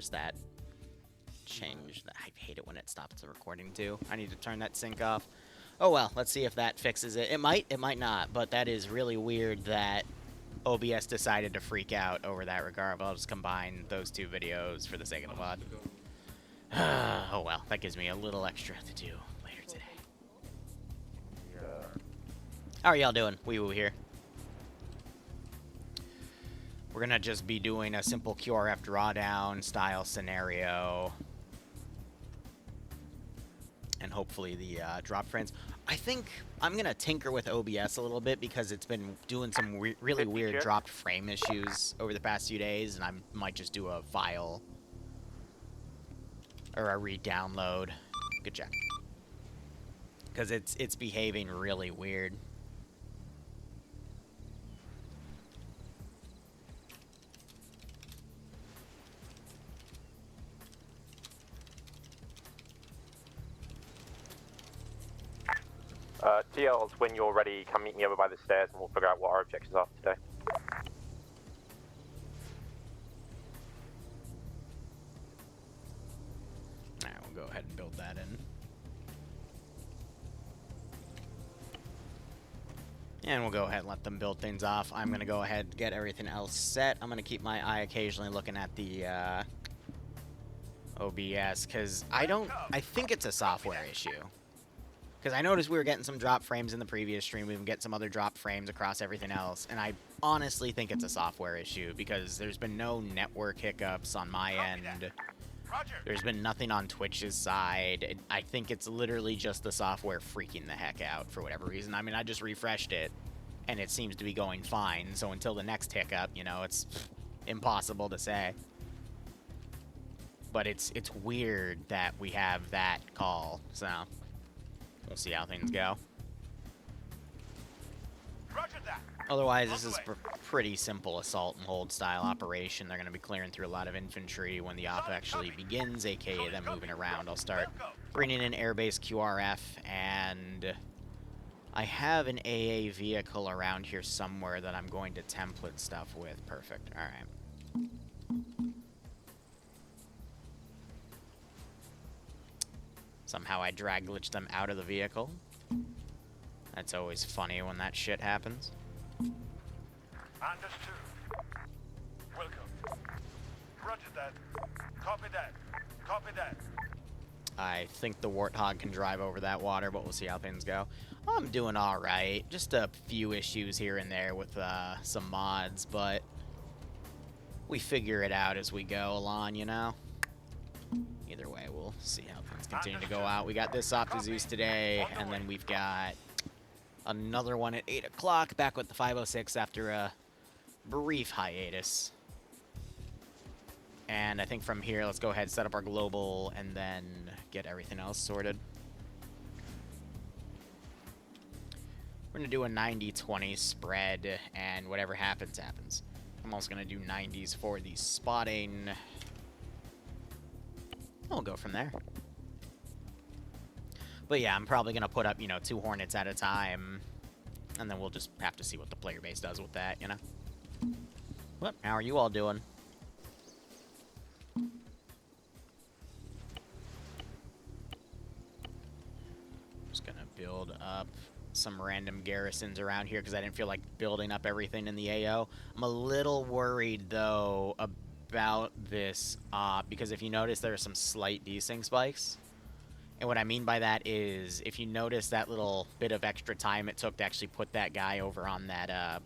that change. I hate it when it stops the recording too. I need to turn that sync off. Oh well, let's see if that fixes it. It might not, but that is really weird that OBS decided to freak out over that regard. But I'll just combine those two videos for the sake of the VOD. Oh well, that gives me a little extra to do later today. How are y'all doing? Wee Woo here. We're gonna just be doing a simple QRF drawdown style scenario. And hopefully the drop frames. I think I'm gonna tinker with OBS a little bit because it's been doing some really weird dropped frame issues over the past few days, and I might just do a file or a re-download. Good check. Because it's behaving really weird. TLs, when you're ready, come meet me over by the stairs and we'll figure out what our objectives are today. Alright, we'll go ahead and build that in. And we'll go ahead and let them build things off. I'm going to go ahead and get everything else set. I'm going to keep my eye occasionally looking at the OBS, because I think it's a software issue. Because I noticed we were getting some drop frames in the previous stream. We can get some other drop frames across everything else. And I honestly think it's a software issue because there's been no network hiccups on my end. There's been nothing on Twitch's side. I think it's literally just the software freaking the heck out for whatever reason. I mean, I just refreshed it and it seems to be going fine. So until the next hiccup, you know, it's impossible to say. But it's weird that we have that call, so we'll see how things go. Otherwise, this is a pretty simple assault and hold style operation. They're going to be clearing through a lot of infantry when the op actually begins, aka them moving around. I'll start bringing in airbase QRF, and I have an AA vehicle around here somewhere that I'm going to template stuff with. Perfect. All right. Somehow I drag glitched them out of the vehicle. That's always funny when that shit happens. Understood. Welcome. Roger that. Copy that. Copy that. I think the Warthog can drive over that water, but we'll see how things go. I'm doing alright. Just a few issues here and there with some mods, but we figure it out as we go along, you know? Either way, we'll see how things continue to go out. We got this off to Zeus today, and then we've got another one at 8 o'clock, back with the 506 after a brief hiatus. And I think from here, let's go ahead, set up our global, and then get everything else sorted. We're going to do a 90-20 spread, and whatever happens, happens. I'm also going to do 90s for the spotting. We'll go from there. But yeah, I'm probably going to put up, you know, 2 Hornets at a time. And then we'll just have to see what the player base does with that, you know? What? How are you all doing? Just going to build up some random garrisons around here because I didn't feel like building up everything in the AO. I'm a little worried, though, about this because if you notice, there are some slight desync spikes. And what I mean by that is, if you notice that little bit of extra time it took to actually put that guy over on that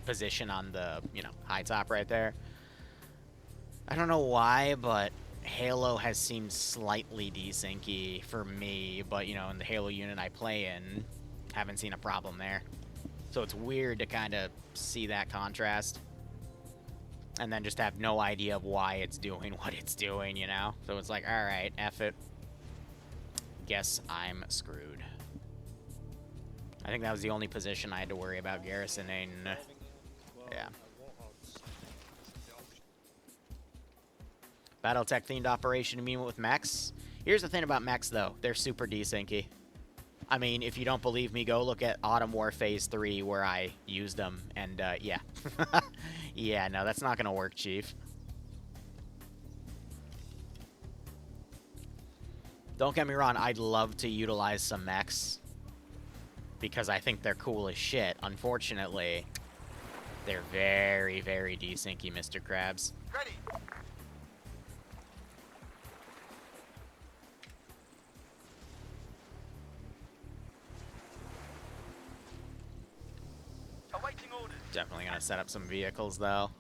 position on the, you know, high top right there. I don't know why, but Halo has seemed slightly desyncy for me, but, you know, in the Halo unit I play in, haven't seen a problem there. So it's weird to kind of see that contrast. And then just have no idea of why it's doing what it's doing, you know? So it's like, alright, F it. Guess I'm screwed. I think that was the only position I had to worry about garrisoning. Yeah. Battletech themed operation immune with mechs. Here's the thing about mechs, though. They're super desyncy. I mean, if you don't believe me, go look at Autumn War Phase 3 where I used them. And, yeah. Yeah, no, that's not going to work, Chief. Don't get me wrong, I'd love to utilize some mechs. Because I think they're cool as shit. Unfortunately, they're very, very desyncy, Mr. Krabs. Ready. Awaiting orders. Definitely gonna set up some vehicles, though.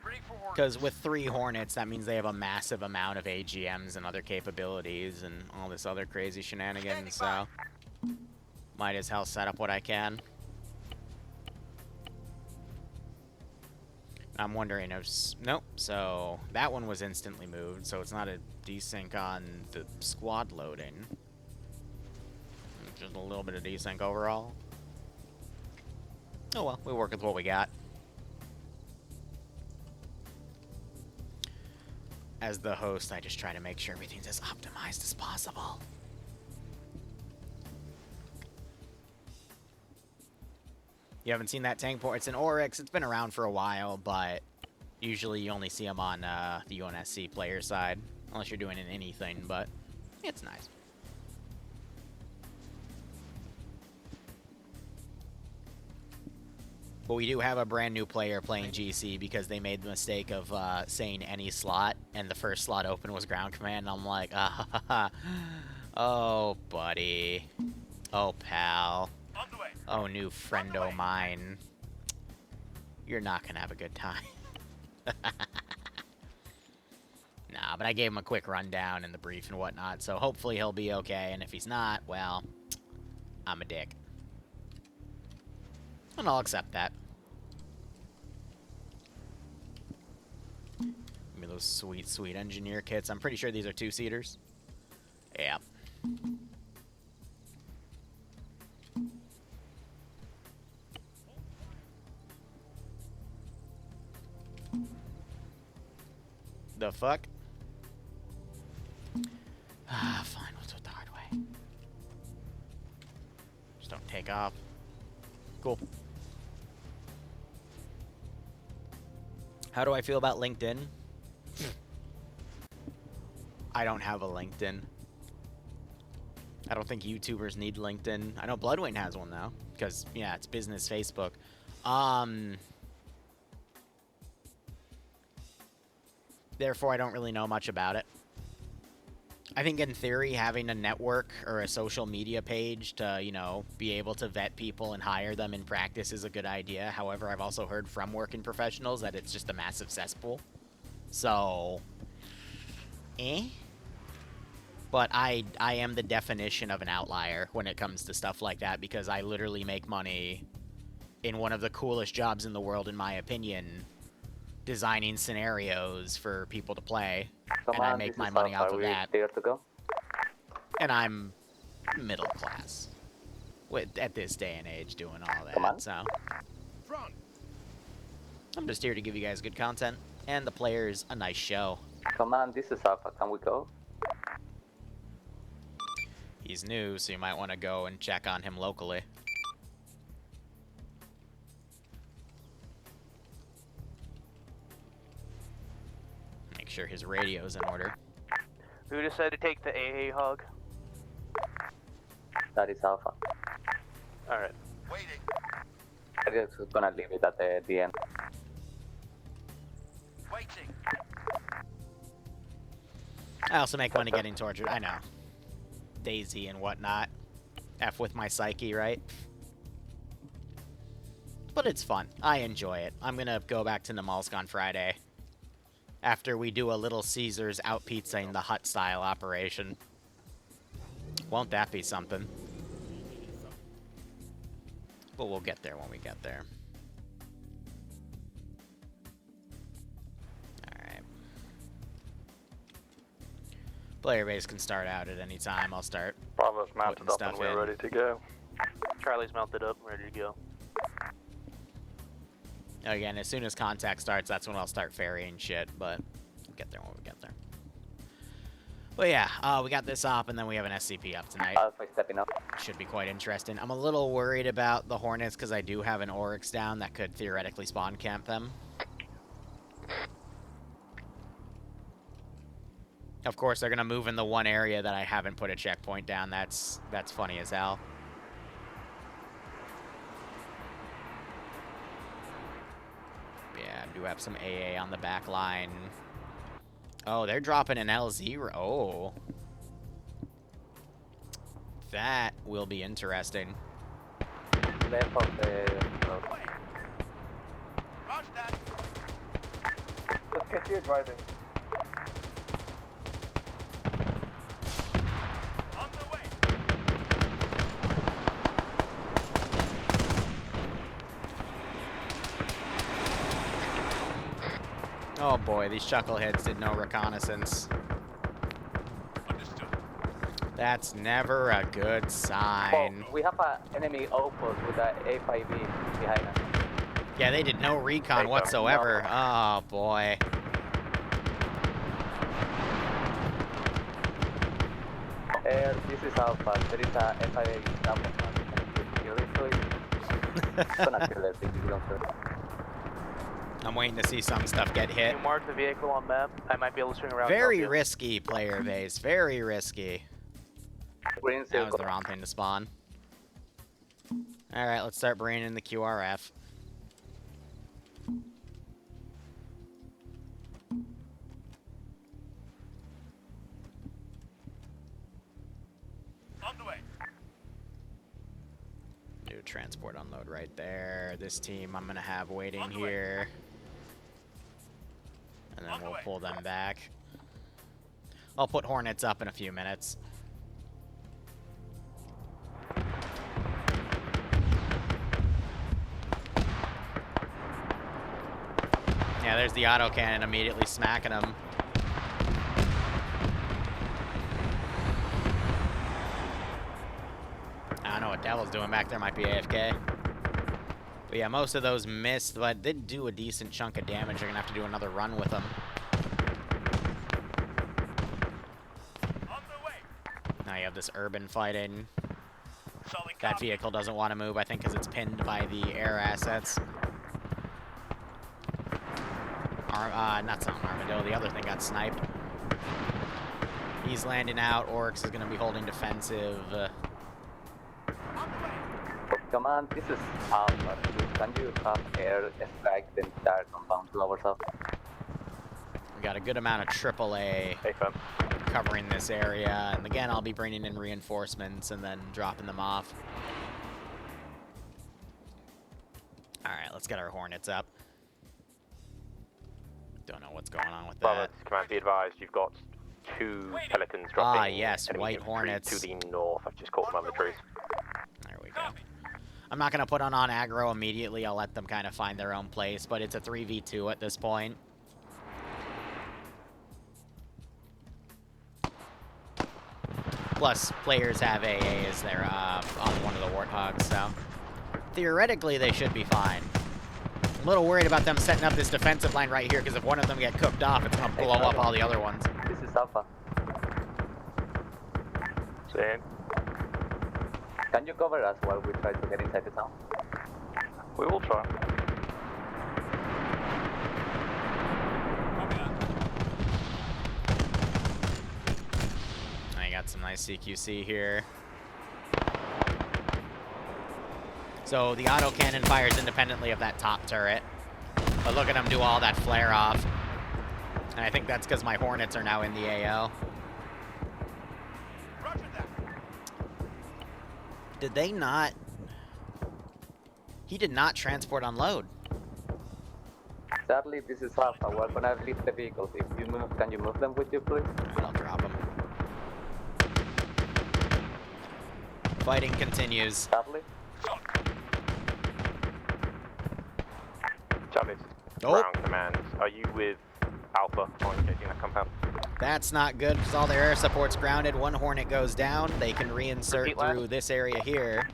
Ready for orders. Because with 3 Hornets, that means they have a massive amount of AGMs and other capabilities and all this other crazy shenanigans, so might as hell set up what I can. I'm wondering if... Nope, so that one was instantly moved, so it's not a desync on the squad loading. Just a little bit of desync overall. Oh well, we work with what we got. As the host, I just try to make sure everything's as optimized as possible. You haven't seen that tank port? It's an Oryx. It's been around for a while, but usually you only see them on the UNSC player side, unless you're doing anything, but it's nice. But we do have a brand new player playing GC because they made the mistake of saying any slot, and the first slot open was ground command, and I'm like, oh, buddy. Oh, pal. On the way. Oh, new friendo mine. You're not going to have a good time. Nah, but I gave him a quick rundown in the brief and whatnot, so hopefully he'll be okay, and if he's not, well, I'm a dick. And I'll accept that. Give me those sweet, sweet engineer kits. I'm pretty sure these are 2-seaters. Yeah. The fuck? Ah, fine. What's with the hard way? Just don't take off. Cool. How do I feel about LinkedIn? I don't have a LinkedIn. I don't think YouTubers need LinkedIn. I know Bloodwing has one though, because yeah, it's business Facebook. Therefore, I don't really know much about it. I think in theory, having a network or a social media page to, you know, be able to vet people and hire them in practice is a good idea. However, I've also heard from working professionals that it's just a massive cesspool. So, But I am the definition of an outlier when it comes to stuff like that because I literally make money in one of the coolest jobs in the world, in my opinion, designing scenarios for people to play. And I make my money off of that. Clear to go? And I'm middle class at this day and age doing all Come on. that, so Front. I'm just here to give you guys good content and the players a nice show. Command, this is Alpha. Can we go? He's new, so you might want to go and check on him locally. Make sure his radio's in order. Who decided to take the AA hog? That is Alpha. Alright. Waiting. I'm just gonna leave it at the end. Waiting. I also make money getting tortured. I know. Daisy and whatnot. F with my psyche, right? But it's fun. I enjoy it. I'm gonna go back to Namalsk on Friday. After we do a Little Caesars out pizzaing the hut style operation. Won't that be something? But we'll get there when we get there. Alright. Player base can start out at any time. I'll start Bravo's mounted putting up and stuff we're in. ready to go. Charlie's mounted up, ready to go. Again, as soon as contact starts, that's when I'll start ferrying shit, but we'll get there when we get there. But yeah, we got this up, and then we have an SCP up tonight. Alpha is stepping up. Should be quite interesting. I'm a little worried about the Hornets, because I do have an Oryx down that could theoretically spawn camp them. Of course, they're gonna move in the one area that I haven't put a checkpoint down. That's funny as hell. Yeah, I do have some AA on the back line. Oh, they're dropping an LZ. Oh. That will be interesting. Left of the road. Roger that. Let's get you driving. On the way. Oh boy, these chuckleheads did no reconnaissance. Understood. That's never a good sign. Well, we have an enemy outpost with an A5B behind us. Yeah, they did no recon whatsoever. Oh boy. This is Alpha. There is a A5B down the front. Kill it, please. It's gonna kill it if you don't kill it. I'm waiting to see some stuff get hit. You mark the vehicle on map. I might be able to swing around. Very and help you. risky, player base. Very risky. Green That was circle. the wrong thing to spawn. Alright, let's start bringing in the QRF. On the way. New transport unload right there. This team I'm gonna have waiting here. And then we'll pull them back. I'll put Hornets up in a few minutes. Yeah, there's the autocannon immediately smacking them. I don't know what Devil's doing back there. Might be AFK. But yeah, most of those missed, but did do a decent chunk of damage. You're gonna have to do another run with them. On the way. Now you have this urban fighting. Solid That copy. vehicle doesn't want to move, I think, because it's pinned by the air assets. Not some Armadillo. The other thing got sniped. He's landing out. Oryx is going to be holding defensive. On the way. Command, this is Alpha. Can you have air strike the entire compound to ourselves? We got a good amount of AAA Hey, fam. covering this area. And again, I'll be bringing in reinforcements and then dropping them off. Alright, let's get our Hornets up. Don't know what's going on with Bravo, that. command, be advised, you've got 2 Pelicans dropping. Ah, yes, enemy White infantry Hornets. to the north. I've just caught them over the trees. There we go. I'm not going to put on aggro immediately. I'll let them kind of find their own place, but it's a 3v2 at this point. Plus, players have AAs there on one of the Warthogs, so theoretically they should be fine. I'm a little worried about them setting up this defensive line right here, because if one of them get cooked off, it's going to blow up all the other ones. This is Alpha. Saying, Can you cover us while we try to get inside the town? we will try. Copy that. I got some nice CQC here. So the autocannon fires independently of that top turret. But look at them do all that flare off. And I think that's because my Hornets are now in the AO. Roger that. Did they not? He did not transport unload. Sadly, this is Alpha. We're gonna leave the vehicles. If you move, can you move them with you, please? Alright, I'll drop him. Fighting continues. Sadly. Charlie, Oh. ground command. Are you with Alpha on engaging that compound? That's not good because all their air support's grounded. One Hornet goes down. They can reinsert Repeat last. through this area here.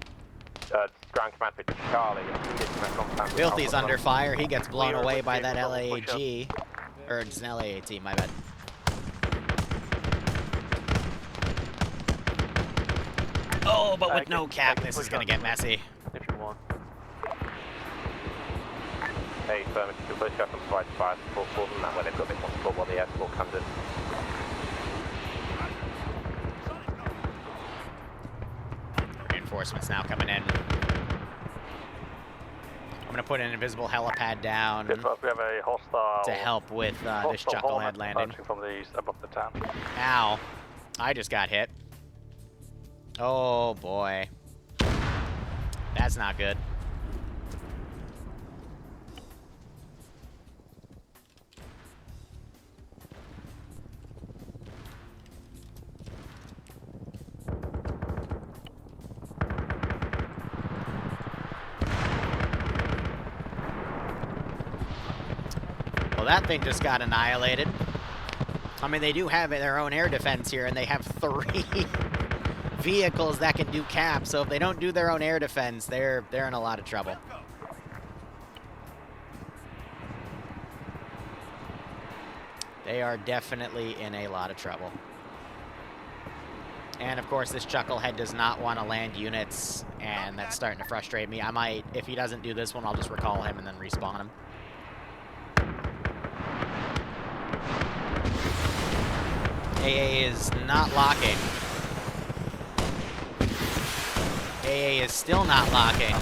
Ground command for Charlie. Engaging that compound with Filthy's Alpha. under fire. He gets blown Clear away with by that vehicle, push up. LAAG. Or it's an LAAT, my bad. Oh, but with no cap, can this is push going to up get messy. if you want. Hey, firm, if you can push up and provide fire support for them, that way they've got a bit more support while the air support comes in. reinforcements now coming in. I'm gonna put an invisible helipad down We have a hostile. to help with this chucklehead landing. From the east above the town. Ow. I just got hit. Oh boy. That's not good. Well, that thing just got annihilated. I mean, they do have their own air defense here, and they have 3 vehicles that can do cap, so if they don't do their own air defense, they're in a lot of trouble. They are definitely in a lot of trouble. And of course, this chucklehead does not want to land units, and that's starting to frustrate me. I might, if he doesn't do this one, I'll just recall him and then respawn him. AA is not locking. AA is still not locking.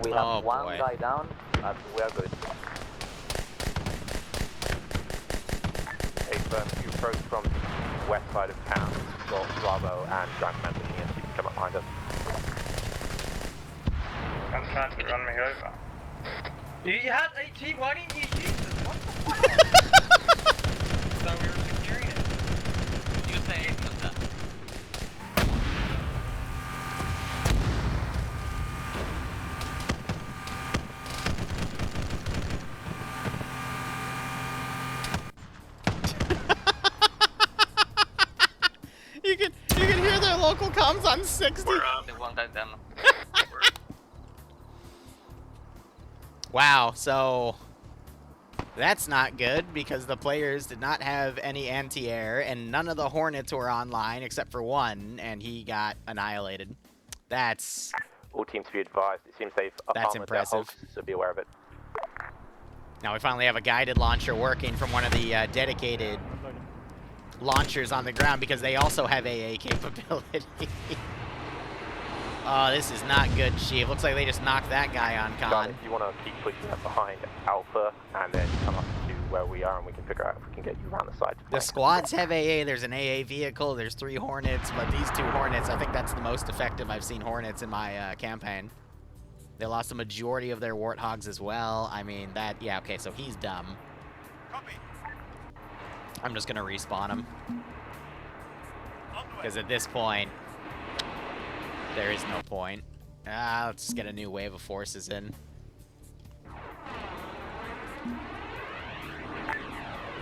We have one guy down, but we are good. Hey, you approach from the west side of town. Got Bravo and Giant Member here, so you can come up behind us. I'm trying to run me over. You had AT, why didn't you use it? What the fuck? So we were securing it. You say it was that. You can hear their local comms on 60. We're the one guy down. Wow, so that's not good because the players did not have any anti-air and none of the Hornets were online except for one, and he got annihilated. That's... All teams to be advised. It seems they've That's armored their impressive. hogs, so be aware of it. Now we finally have a guided launcher working from one of the dedicated launchers on the ground because they also have AA capability. Oh, this is not good, Chief. Looks like they just knocked that guy on con. Charlie, if you want to keep pushing up behind Alpha and then come up to where we are and we can figure out if we can get you around the side. The squads have AA. There's an AA vehicle. There's 3 Hornets, but these 2 Hornets, I think that's the most effective I've seen Hornets in my campaign. They lost the majority of their Warthogs as well. I mean, that... Yeah, okay, so he's dumb. Copy. I'm just going to respawn him. Because at this point, there is no point. Let's just get a new wave of forces in.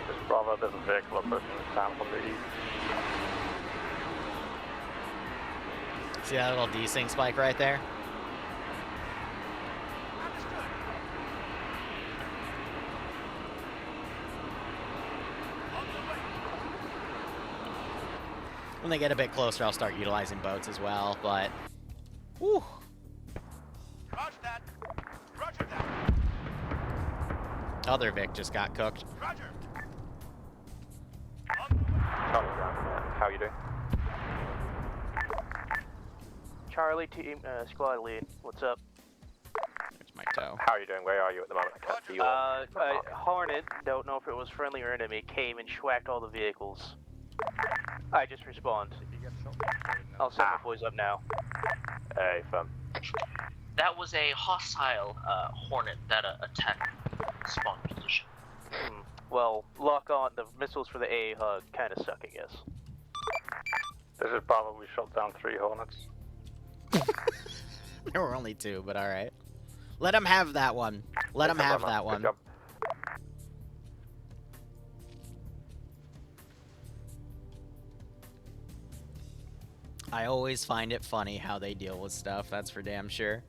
This Bravo, there's a vehicle approaching the town from the east. See that little desync spike right there? When they get a bit closer, I'll start utilizing boats as well, but... Whew. Roger that. Roger that. Other Vic just got cooked. Roger. Charlie, how are you doing? Charlie, team, squad lead. What's up? There's my toe. How are you doing? Where are you at the moment? I can't see you. Hornet, don't know if it was friendly or enemy, came and schwacked all the vehicles. I just respawned. I'll send my boys up now. Hey, firm. That was a hostile Hornet that attacked spawn position. Well, lock on. The missiles for the AA hug kind of suck, I guess. This is Bravo, we shot down 3 Hornets. There were only 2, but alright. Let him have that one. Let him have that one. Good job. I always find it funny how they deal with stuff, that's for damn sure.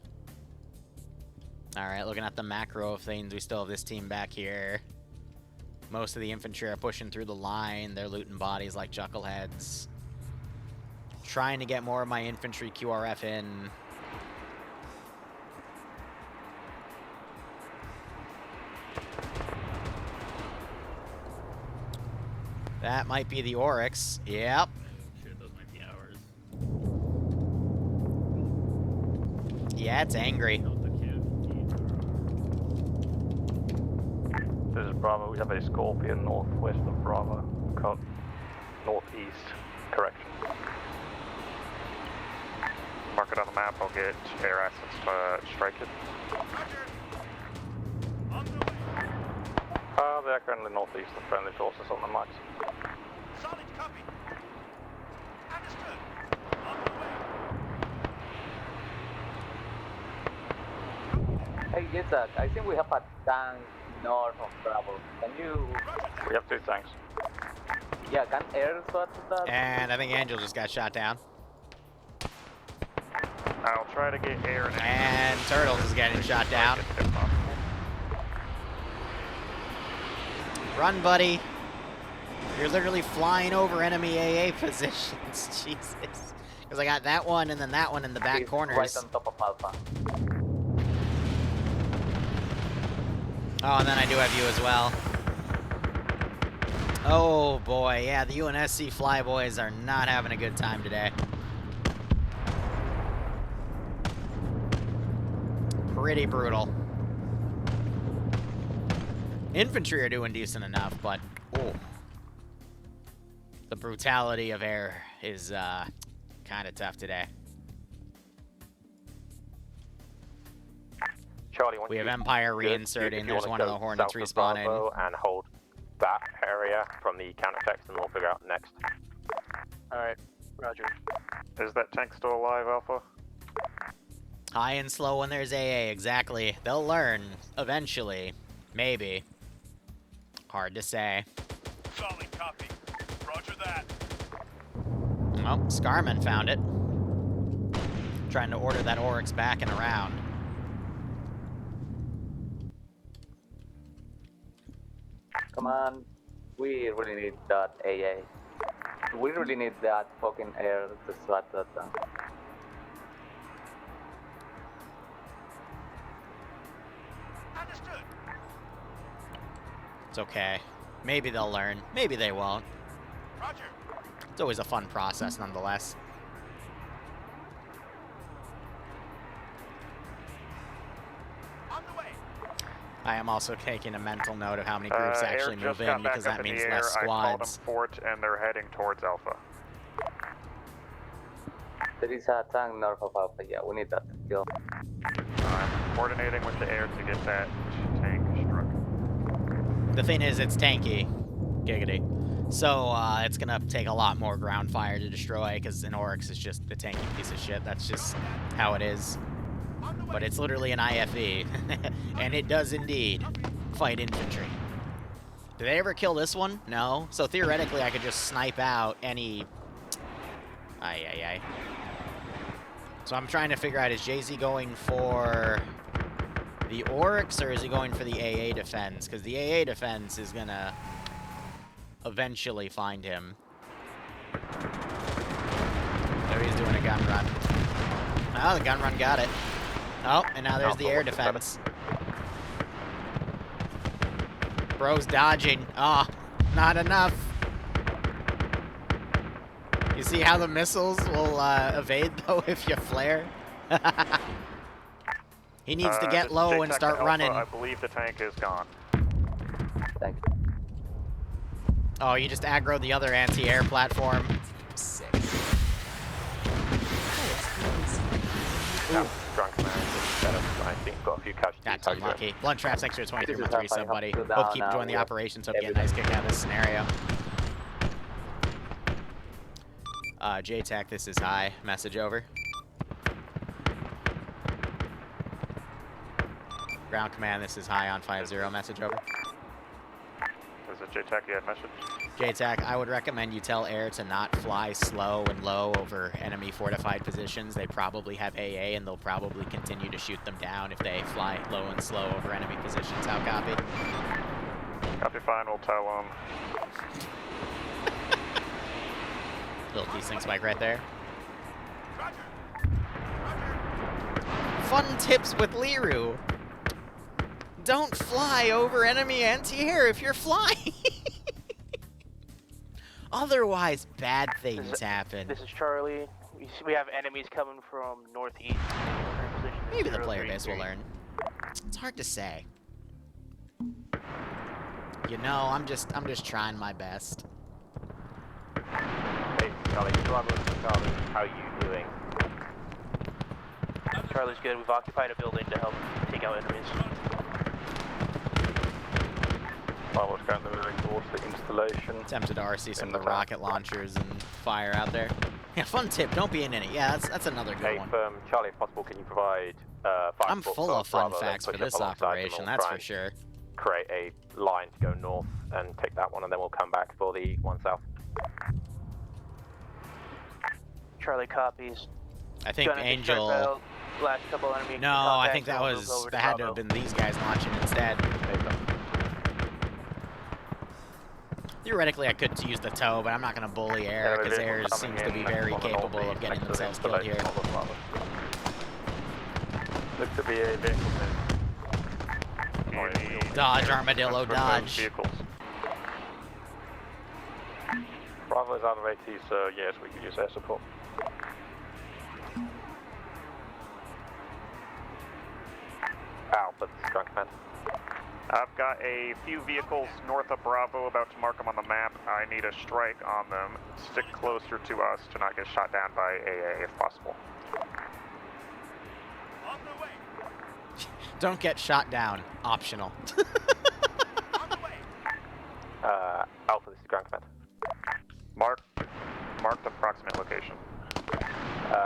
Alright, looking at the macro of things, we still have this team back here. Most of the infantry are pushing through the line. They're looting bodies like chuckleheads. Trying to get more of my infantry QRF in. That might be the Oryx. Yep. Shit, those might be ours. Yeah, it's angry. This is Bravo. We have a Scorpion northwest of Bravo. Northeast. Correction. Mark it on the map. I'll get air assets to strike it. Roger. On the way. They're currently northeast of friendly forces on the marks. Solid copy. Understood. On the way. Hey, yes, I think we have a tank north of Bravo. Can you... We have 2 tanks. Yeah, can air SWAT that? And I think Angel just got shot down. I'll try to get air And Turtles is getting shot down. If possible. Run, buddy. You're literally flying over enemy AA positions. Jesus. Because I got that one and then that one in the back He's corners. right on top of Alpha. Oh, and then I do have you as well. Oh boy, yeah, the UNSC Flyboys are not having a good time today. Pretty brutal. Infantry are doing decent enough, but oh, the brutality of air is kind of tough today. Charlie, We have Empire reinserting. There's one of the Hornets respawning. And hold that area from the counter-text, and we'll figure out next. Alright, roger. Is that tank still alive, Alpha? High and slow when there's AA, exactly. They'll learn, eventually. Maybe. Hard to say. Solid copy. Roger that. Oh, Scarman found it. Trying to order that Oryx back and around. Come on. We really need that AA. We really need that fucking air to SWAT that tank. Understood. It's okay. Maybe they'll learn. Maybe they won't. Roger. It's always a fun process, nonetheless. On the way. I am also taking a mental note of how many groups actually move in, because that means less I called them squads. fort, and they're heading towards Alpha. There is a tank north of Alpha. Yeah, we need that to kill. I'm coordinating with the air to get that tank struck. The thing is, it's tanky. Giggity. So, it's gonna take a lot more ground fire to destroy, because an Oryx is just a tanky piece of shit. That's just how it is. On the way. But it's literally an IFE. And it does indeed fight infantry. Did they ever kill this one? No. So theoretically, I could just snipe out any... Ay. So I'm trying to figure out, is Jay-Z going for the Oryx, or is he going for the AA defense? Because the AA defense is gonna eventually find him. There he's doing a gun run. Oh, the gun run got it. Oh, and now there's the air defense. Bro's dodging. Oh, not enough. You see how the missiles will evade, though, if you flare? He needs to get low and start running. I believe the tank is gone. Thank you. Oh, you just aggroed the other anti-air platform. Sick. Yeah, drunk man instead of, I think, got a few casualties. That's unlucky. Blunt traps extra 23 This is month how I resub, have buddy. to Hope down keep now, enjoying the yeah. operations. Hope you get a nice kick out of this scenario. JTAC, this is high. Message over. Ground command, this is high on 5-0. Message over. Is it JTAC yet message? JTAC, I would recommend you tell air to not fly slow and low over enemy fortified positions. They probably have AA, and they'll probably continue to shoot them down if they fly low and slow over enemy positions. How copy? Copy fine, we'll tell them. Little desync spike right there. Roger. Fun tips with Liru. Don't fly over enemy anti-air if you're flying. Otherwise, bad things happen. This is Charlie. We have enemies coming from northeast. Current position is Maybe the player 033. base will learn. It's hard to say. You know, I'm just trying my best. Hey, Charlie, Bravo, Charlie, how are you doing? Charlie's good. We've occupied a building to help take out enemies. Bravo's currently moving towards the installation. Tempted to RC some In of the the rocket launchers and fire out there. Yeah, fun tip. Don't be in it. Yeah, that's another good Hey, one. Charlie, if possible, can you provide fire I'm support full for of fun Bravo, then facts for push up this alongside them, operation, we'll that's try for and sure. create a line to go north and take that one, and then we'll come back for the one south. Charlie copies. I think Gonna get Angel. struck out. Last couple enemy No, I contacts, think that we'll was move over that had to Bravo. have been these guys launching instead. Theoretically, I could use the tow, but I'm not going to bully Air because Air seems to be very capable of getting themselves killed here. Looks to be a vehicle then. Dodge, Armadillo, dodge. Vehicles. Bravo is out of AT, so yes, we could use air support. Alpha, this is Ground Command. I've got a few vehicles north of Bravo, about to mark them on the map. I need a strike on them. Stick closer to us to not get shot down by AA if possible. On the way. Don't get shot down. Optional. On the way. Alpha, this is Ground Command. Mark the approximate location.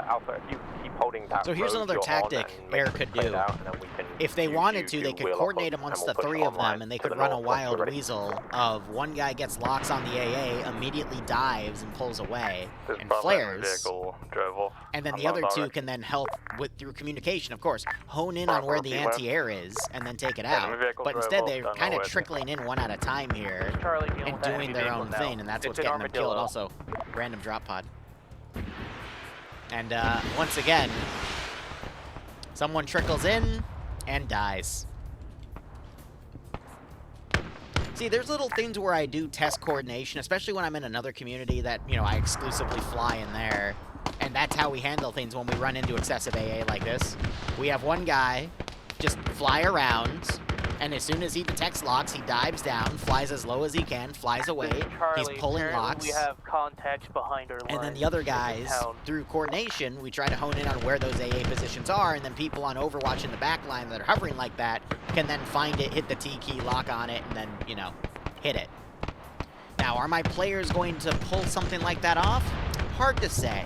Alpha, if you keep holding that So here's road another you're tactic on and make Air sure to could clear do. it out, and then we can If they use wanted you to, they could wheel off coordinate of, amongst and the we'll push three of online them, and they to could the run a north once wild we're ready. weasel of one guy gets locks on the AA, immediately dives and pulls away, This and Bravo flares. vehicle drove off. And then I'm the other not two direct. can then help with through communication, of course, hone in on Bravo, where the repeat left. anti-air is, and then take it Enemy out. vehicle But drove instead, off, they're don't know kind of where to. trickling in one at a time here Charlie dealing and with that doing enemy their vehicle own now. thing, and that's It's what's an getting them killed. Armadillo. Also, random drop pod. And once again, someone trickles in and dies. See, there's little things where I do test coordination, especially when I'm in another community that, you know, I exclusively fly in there. And that's how we handle things when we run into excessive AA like this. We have one guy just fly around, and as soon as he detects locks, he dives down, flies as low as he can, flies away. This is Charlie. He's pulling Apparently locks. We have contacts behind our line. And then the other in the guys, town. through coordination, we try to hone in on where those AA positions are, and then people on Overwatch in the back line that are hovering like that can then find it, hit the T key, lock on it, and then, you know, hit it. Now, are my players going to pull something like that off? Hard to say.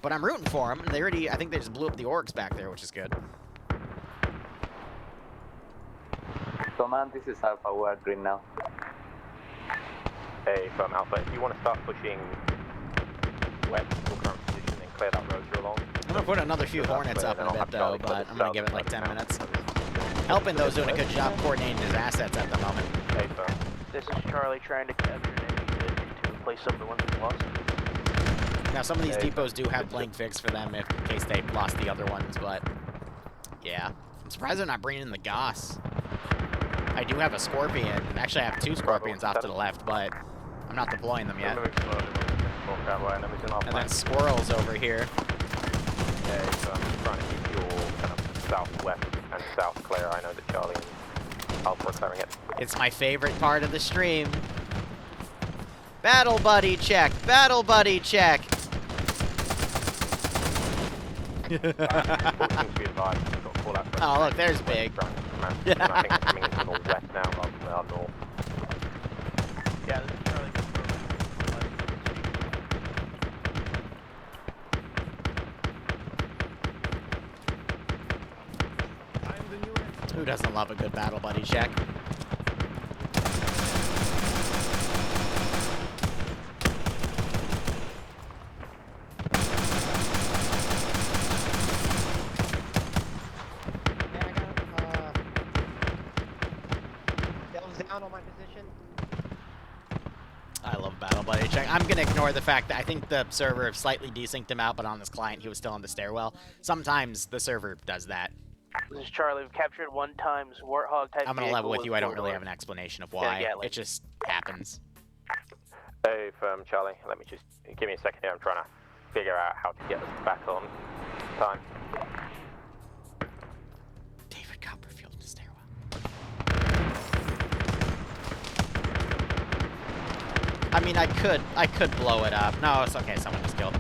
But I'm rooting for them. They already, I think they just blew up the orcs back there, which is good. Command, this is Alpha, we are green now. Hey, from Alpha, if you want to start pushing west to your current position and clear that road you're along. I'm gonna put another few Hornets up in a bit, though, but I'm gonna give it like 10 minutes. Helping-Tho's doing a good job coordinating his assets at the moment. Hey, firm. This is Charlie trying to capture an enemy position to replace some of the ones we lost. Now, some of these depots do have blank fix for them if, in case they lost the other ones, but yeah. I'm surprised they're not bringing in the Goss. I do have a Scorpion. Actually, I have two Scorpions off to the left, but I'm not deploying them yet. Moving slowly, walk that way, enemies in our And then flank. Squirrel's over here. Hey, firm. Trying to keep your kind of southwest and south clear. I know that Charlie and Alpha are clearing it. It's my favorite part of the stream. Battle buddy check. Battle buddy check. Seems to be advised. We've got to call out for Oh, look, there's Big. Ground Command. And I think they're coming into the west now rather than our north. Yeah, this is Charlie. Who doesn't love a good battle buddy check? Down on my position. I love battle buddy check. I'm gonna ignore the fact that I think the server slightly desynced him out, but on this client he was still on the stairwell. Sometimes the server does that. This is Charlie. We've captured 1 times Warthog type. I'm gonna level with you. I don't really have an. an explanation of why. Gatling. It just happens. Hey, firm Charlie, let me just give me a second here. I'm trying to figure out how to get us back on time. David Copperfield in the stairwell. I mean, I could blow it up. No, it's okay. Someone was killed.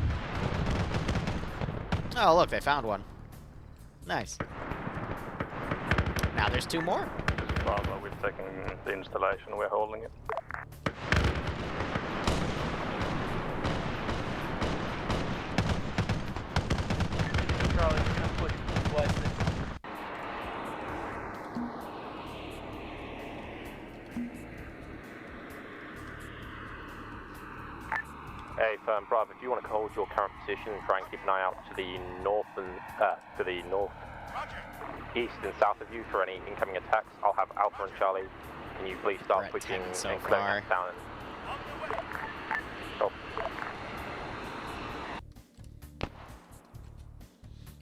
Oh, look, they found one. Nice. Now there's 2 more. Bravo, we're taking the installation, we're holding it. Charlie, we're gonna push west. Hey, firm Bravo, if you want to hold your current position and try and keep an eye out to the north and to the north, east and south of you for any incoming attacks, I'll have Alpha and Charlie. Can you please start We're at pushing 10 so and clearing far. that down? And... Oh,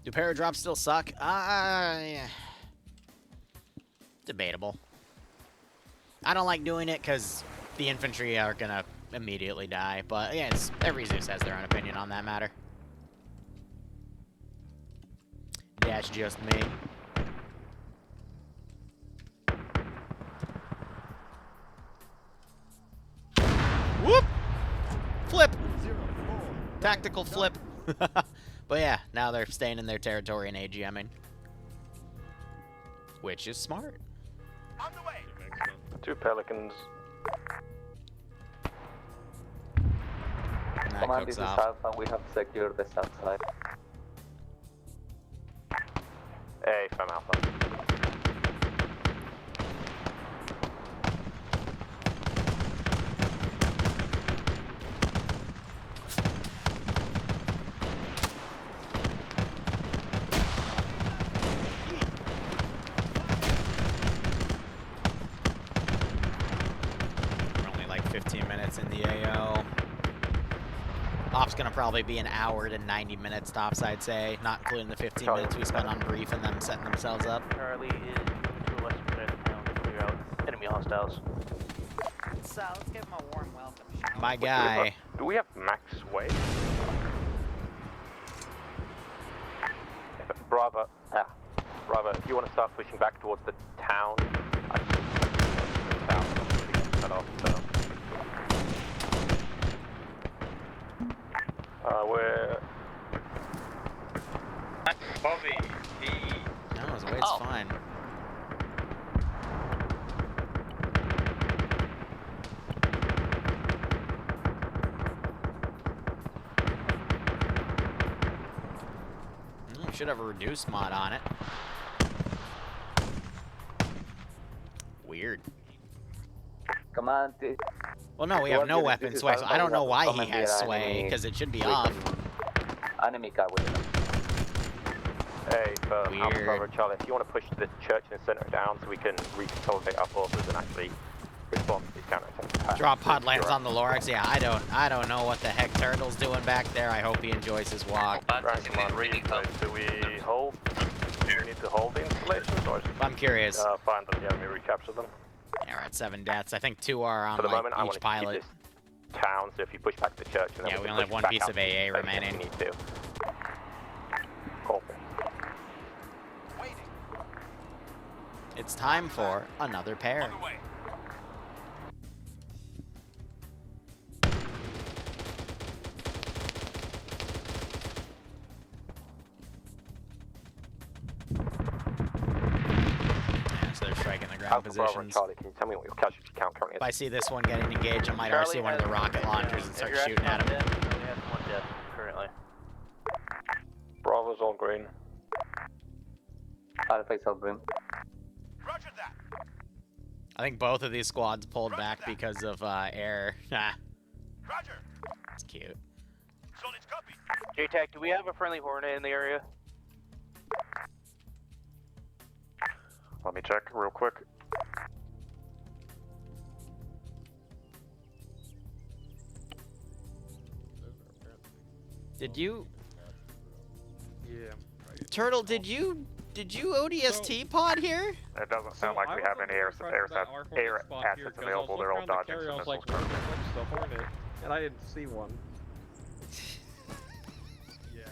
Do paradrops still suck? Yeah. Debatable. I don't like doing it because the infantry are gonna immediately die, but yeah, every Zeus has their own opinion on that matter. That's just me. Whoop! Flip! Tactical flip. But yeah, now they're staying in their territory and AGMing. Which is smart. On the way. 2 Pelicans. And that Command, cooks this is off. Alpha. We have secured the south side. hey, firm Alpha. We're only like 15 minutes in the AO. Off's gonna probably be an hour to 90 minute stops, I'd say, not including the 15 minutes we spent on brief and them setting themselves up. Charlie is moving to the western side of the town to clear out enemy hostiles. So let's give him a warm welcome. My guy. Do we have max weight? Bravo, Bravo, if you want to start pushing back towards the town, I just cut off, so. We're... Bobby, No, his weight's Oh. fine. We should have a reduced mod on it. Weird. Command, Well, no, we have no This weapon is sway, so Alpha. I don't We know have why he commandeer has sway, enemy because it should be with off. enemy car with them. Hey, firm Alpha Weird. Bravo Charlie, if you want to push the church and center it down so we can reconsolidate our forces and actually respond to these counterattacks. Drop pod lands on the Lorax. Yeah, I don't know what the heck Turtle's doing back there. I hope he enjoys his walk. Right, come on, read. Do we hold? Do we need to hold the installations or just I'm curious. find that the enemy recapture them? Yeah, we're at 7 deaths. I think 2 are on For the like, moment, I want each to keep pilot. this town, so if you push back the church and then Yeah, we can only have push one back piece out of to the AA station if remaining. we need to. Copy. Waiting. It's time for another pair. On the way. Yeah, so they're striking the ground Alpha Bravo and positions. Charlie, can you tell me what your casualty count currently If I is? see this one getting engaged, I might RC one of the rocket launchers and start shooting at him. We have 1 death currently. Bravo's all green. Alpha is out green. Roger that. I think both of these squads pulled back because of air. Nah, Roger. it's cute. Solid copy. JTAC, do we have a friendly Hornet in the area? Let me check real quick. Did you... Yeah. Turtle, did you Did you ODST pod here? It doesn't sound like we have any air assets available. They're all dodging some missiles. Like, where's the Hornet? And I didn't see one. Yeah.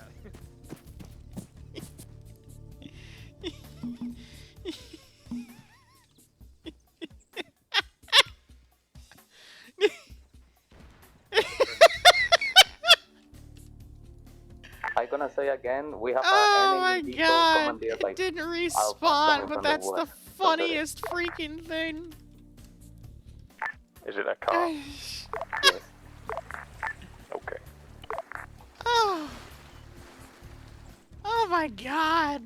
I'm gonna say again, we have Oh an enemy my vehicle god! commandeered by It didn't Alpha respawn, coming but from that's the west. funniest freaking thing. Is it a car? Yes. Okay. Oh. Oh my god.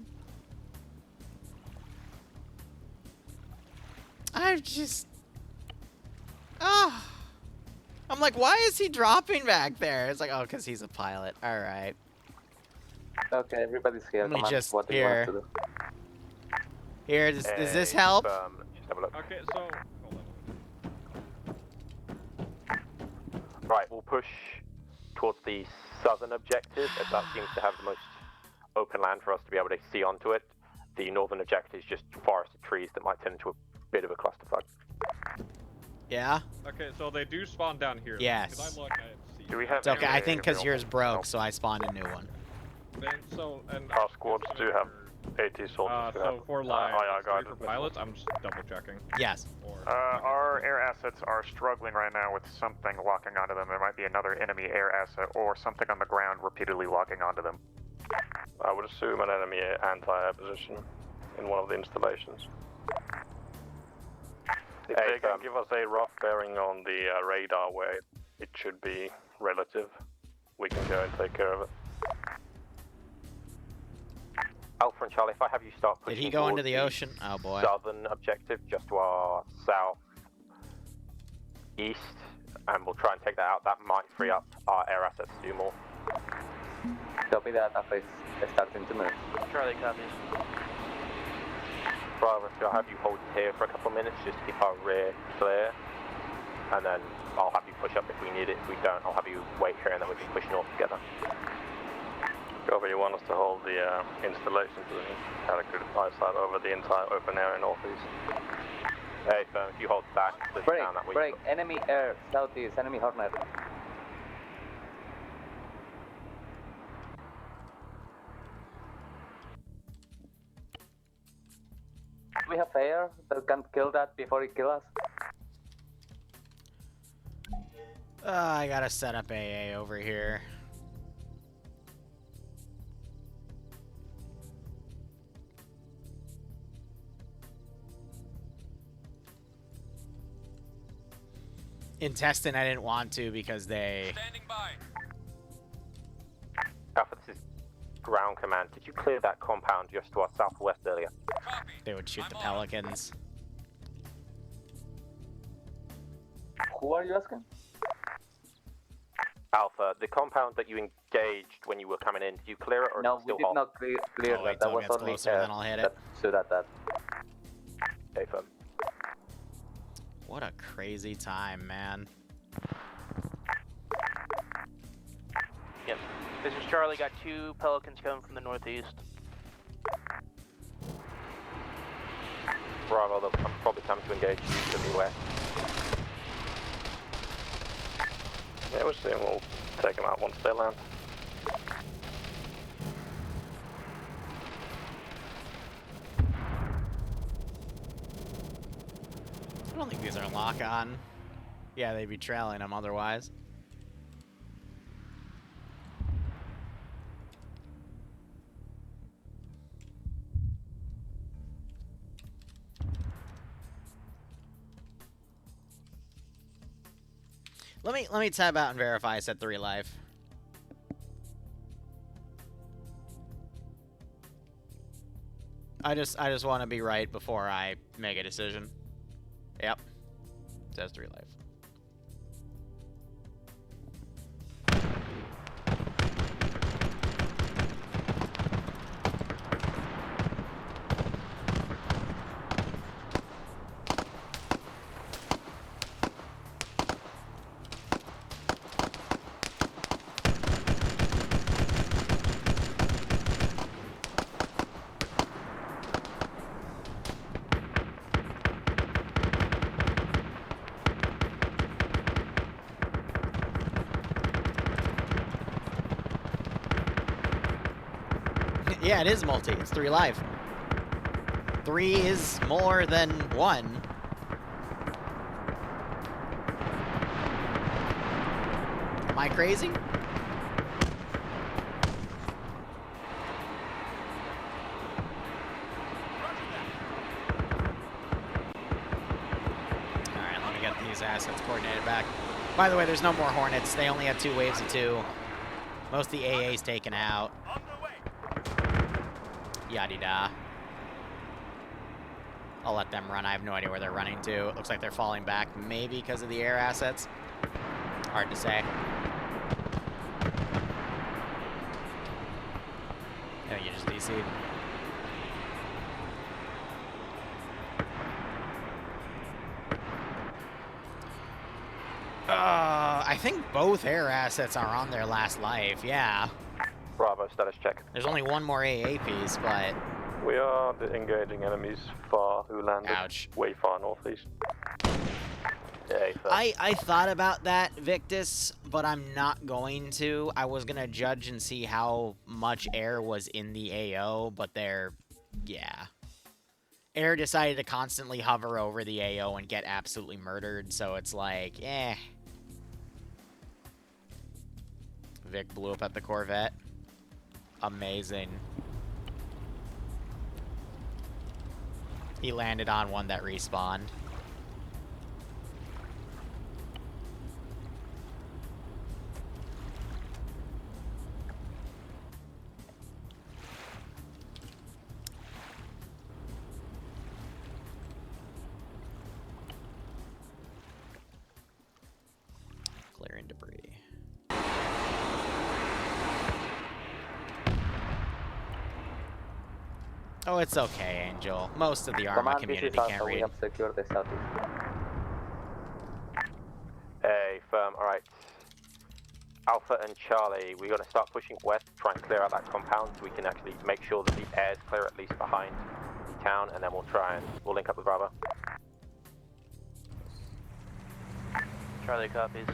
I'm just... Oh. I'm like, why is he dropping back there? It's like, oh, because he's a pilot. Alright. Okay, everybody's here. Let me Come on, just- what do you want to do? Here, does this help? Just have a look. Okay, so... Right, we'll push towards the southern objective, as that seems to have the most open land for us to be able to see onto it. The northern objective is just forested trees that might turn into a bit of a clusterfuck. Yeah? Okay, so they do spawn down here. Yes. Because I look, I see. Do we have It's okay, I think because available? yours broke, so I spawned a new one. And Our squads do have AT soldiers. so for like guided for pilots, I'm just double checking. Yes. Or, Our air assets are struggling right now with something locking onto them. There might be another enemy air asset or something on the ground repeatedly locking onto them. I would assume an enemy anti-air position in one of the installations. If they can give us a rough bearing on the radar where it should be relative, we can go and take care of it. Alpha and Charlie, if I have you start pushing Did he go into towards the ocean? Oh boy. southern objective, just to our south east, and we'll try and take that out. That might free up our air assets to do more. Copy that, Alpha is starting to move. Charlie copies. Bravo, I'll have you hold here for a couple of minutes, just to keep our rear clear, and then I'll have you push up if we need it. If we don't, I'll have you wait here, and then we can push north together. However, you want us to hold the installation to the adequate eyesight over the entire open area northeast. Hey, firm, if you hold back, push Break, down that way. break, enemy air, southeast, enemy Hornet. Do we have air that can kill that before it kills us? I gotta set up AA over here. In testing, I didn't want to because they... Standing by. Alpha, this is ground command. Did you clear that compound just to our southwest earlier? Copy. They would shoot I'm the on. Pelicans. Who are you asking? Alpha, the compound that you engaged when you were coming in, did you clear it or No, is it we still did hot? not clear Oh, wait that. That till it was gets only closer, air then I'll hit it. that stood at that. Okay, firm. What a crazy time, man. Yep. This is Charlie. Got 2 Pelicans coming from the northeast. Bravo, they'll probably come to engage to the west. Yeah, we'll see, and we'll take them out once they land. I don't think these are lock-on. Yeah, they'd be trailing them otherwise. Let me tab out and verify I said 3 live. I just want to be right before I make a decision. Yep. It says 3 live. Yeah, it is multi. It's 3 live. 3 is more than 1. Am I crazy? Alright, let me get these assets coordinated back. By the way, there's no more Hornets. They only had 2 waves of 2. Most of the AA's taken out. Yada-da. I'll let them run. I have no idea where they're running to. It looks like they're falling back, maybe because of the air assets. Hard to say. I think you just DC'd. I think both air assets are on their last life, yeah. Bravo, status check. There's only 1 more AA piece, but... We are engaging enemies far who landed Ouch. way far northeast. Yeah, I thought about that, Victus, but I'm not going to. I was going to judge and see how much air was in the AO, but they're... yeah. Air decided to constantly hover over the AO and get absolutely murdered, so it's like, eh. Vic blew up at the Corvette. Amazing. He landed on one that respawned. Clearing debris. Oh, it's okay, Angel. Most of the Arma Command, community this is can't Alpha. We read. have secured the southeast. Hey, firm, alright. Alpha and Charlie, we're going to start pushing west, try and clear out that compound so we can actually make sure that the air's clear at least behind the town, and then we'll link up with Bravo. Charlie copies.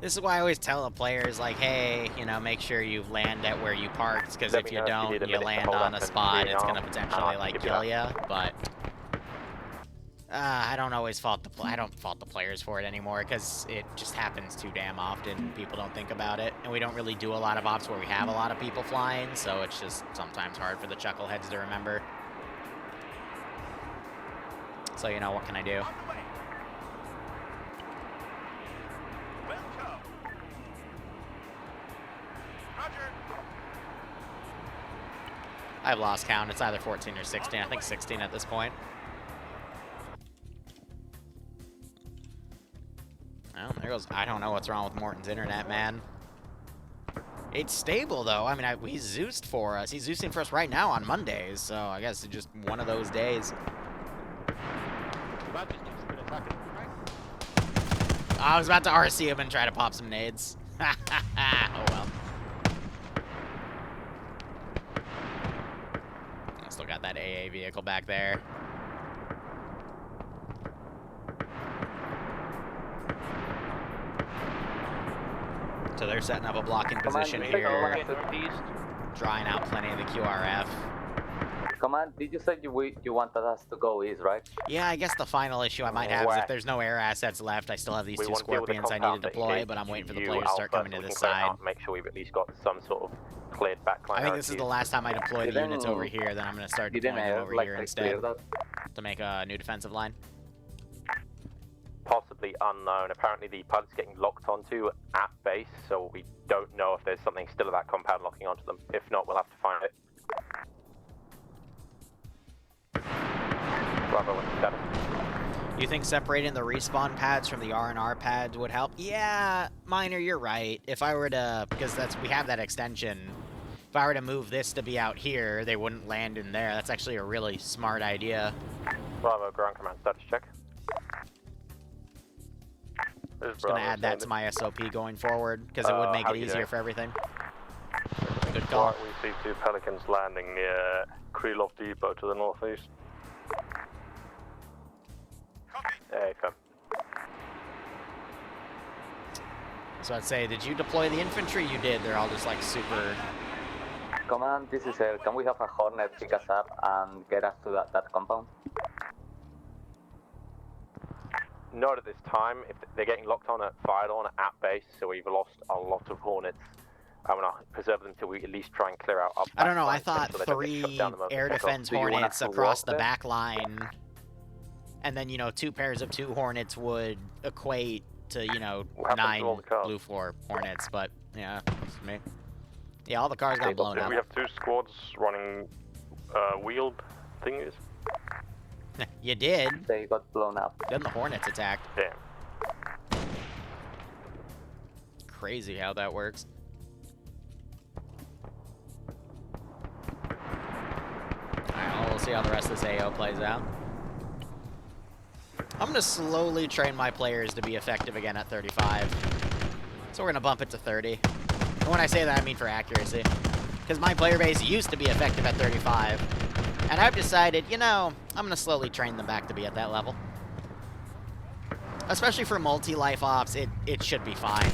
This is why I always tell the players, like, hey, you know, make sure you land at where you parked, because if you don't, you land on a spot, it's going to potentially, like, kill you, but... I don't always fault I don't fault the players for it anymore, because it just happens too damn often. People don't think about it, and we don't really do a lot of ops where we have a lot of people flying, so it's just sometimes hard for the chuckleheads to remember. So, you know, what can I do? I've lost count. It's either 14 or 16. I think 16 at this point. Oh, there goes. I don't know what's wrong with Morton's internet, man. It's stable, though. I mean, he Zeused for us. He's Zeusing for us right now on Mondays, so I guess it's just one of those days. I was about to RC him and try to pop some nades. Oh, well. I still got that AA vehicle back there. So they're setting up a blocking position here, drawing out plenty of the QRF. Command, did you say you wanted us to go east, right? Yeah, I guess the final issue I might have is if there's no air assets left, I still have these 2 Scorpions I need to deploy, but I'm waiting for the players to start coming to this side. Make sure we've at least got some sort of cleared backline. I think this is the last time I deploy the units over here, then I'm going to start deploying them over here instead to make a new defensive line. Possibly unknown. Apparently the PUD's getting locked onto at base, so we don't know if there's something still at that compound locking onto them. If not, we'll have to find it. Bravo, what's the status? You think separating the respawn pads from the R&R pads would help? Yeah, Miner, you're right. If I were to, because we have that extension, if I were to move this to be out here, they wouldn't land in there. That's actually a really smart idea. Bravo, ground command, status check. Just gonna add that to my SOP going forward, because it would make it easier for everything. Good call. Right, we see 2 Pelicans landing near Krylov Depot to the northeast. Hey, fam. So I'd say, did you deploy the infantry? You did. They're all just like super... Command, this is Air. Can we have a Hornet pick us up and get us to that compound? Not at this time. If they're getting locked on at fired on at base, so we've lost a lot of Hornets. I'm gonna preserve them till we at least try and clear out. I don't know. I thought 3 air defense Hornets across the back line, and then 2 pairs of 2 Hornets would equate to 9 blue floor Hornets. But yeah, that's me. Yeah, all the cars got blown up. We have 2 squads running wheeled thingies. You did. They got blown up. Then the Hornets attacked. Damn. Crazy how that works. Alright, well, we'll see how the rest of this AO plays out. I'm going to slowly train my players to be effective again at 35. So we're going to bump it to 30. And when I say that, I mean for accuracy. Because my player base used to be effective at 35. And I've decided, I'm going to slowly train them back to be at that level. Especially for multi-life ops, it should be fine.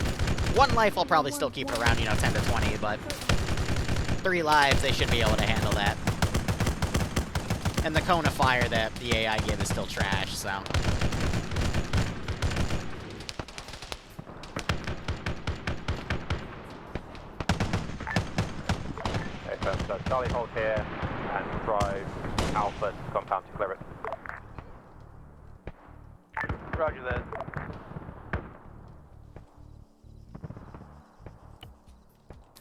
1 life I'll probably still keep it around, 10 to 20, but 3 lives, they should be able to handle that. And the cone of fire that the AI give is still trash, so... Okay, so Charlie hold here and drive Alpha to compound to clear it. Roger that.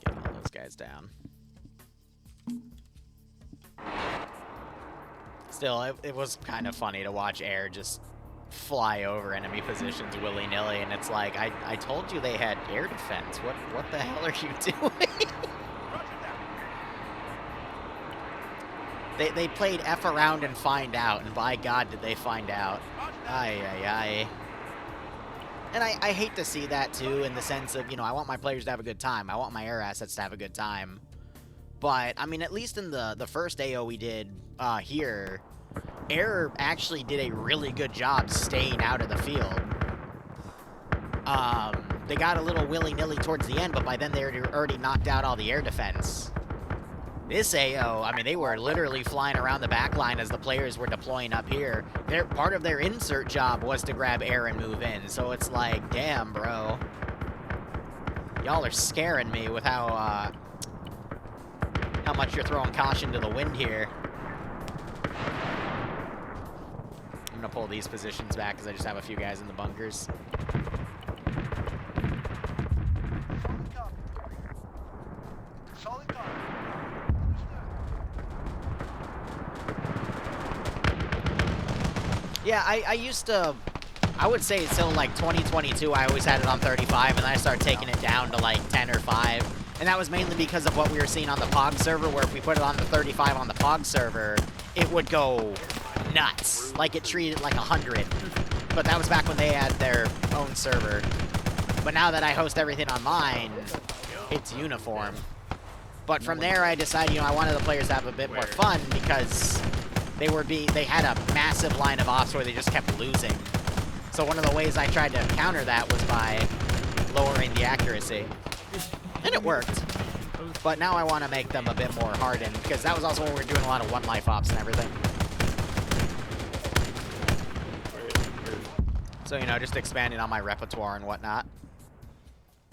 Getting all those guys down. Still, it was kind of funny to watch air just fly over enemy positions willy-nilly, and it's like, I told you they had air defense. What the hell are you doing? They played F around and find out, and by God did they find out. Ay. And I hate to see that, too, in the sense of, I want my players to have a good time. I want my air assets to have a good time. But, I mean, at least in the first AO we did here, air actually did a really good job staying out of the field. They got a little willy-nilly towards the end, but by then they already knocked out all the air defense. This AO, I mean, they were literally flying around the back line as the players were deploying up here. Part of their insert job was to grab air and move in, so it's like, damn, bro. Y'all are scaring me with how much you're throwing caution to the wind here. I'm gonna pull these positions back because I just have a few guys in the bunkers. Solid copy. Yeah, I used to, I would say until like 2022, I always had it on 35, and then I started taking it down to like 10 or 5. And that was mainly because of what we were seeing on the POG server, where if we put it on the 35 on the POG server, it would go nuts. Like it treated like 100. But that was back when they had their own server. But now that I host everything on mine, it's uniform. But from there, I decided, I wanted the players to have a bit more fun because they had a massive line of ops where they just kept losing. So one of the ways I tried to counter that was by lowering the accuracy. And it worked. But now I want to make them a bit more hardened, because that was also when we were doing a lot of 1 life ops and everything. So, just expanding on my repertoire and whatnot.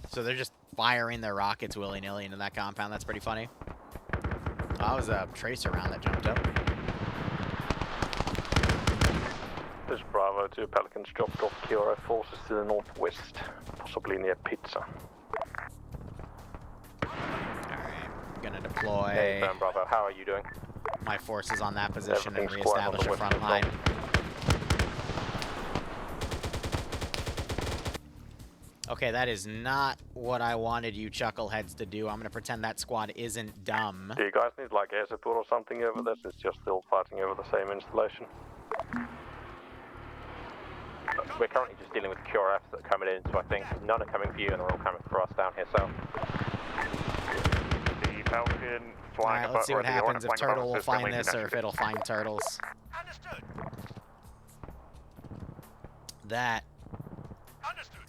So they're just firing their rockets willy-nilly into that compound. That's pretty funny. Oh, that was a tracer round that jumped up. This is Bravo 2 Pelicans dropped off Kiora forces to the northwest, possibly near Pizza. Alright, gonna deploy Hey, Bravo, how are you doing? my forces on that position and Everything's quiet on reestablish a the front western line. Okay, that is not what I wanted you chuckleheads to do. I'm gonna pretend that squad isn't dumb. Do you guys need like air support or something over this? It's just still fighting over the same installation. We're currently just dealing with QRFs that are coming in, so I think none are coming for you and they're all coming for us down here south. The Falcon flying Alright, let's see what happens, if Turtle will find this or if it'll find turtles. Understood. That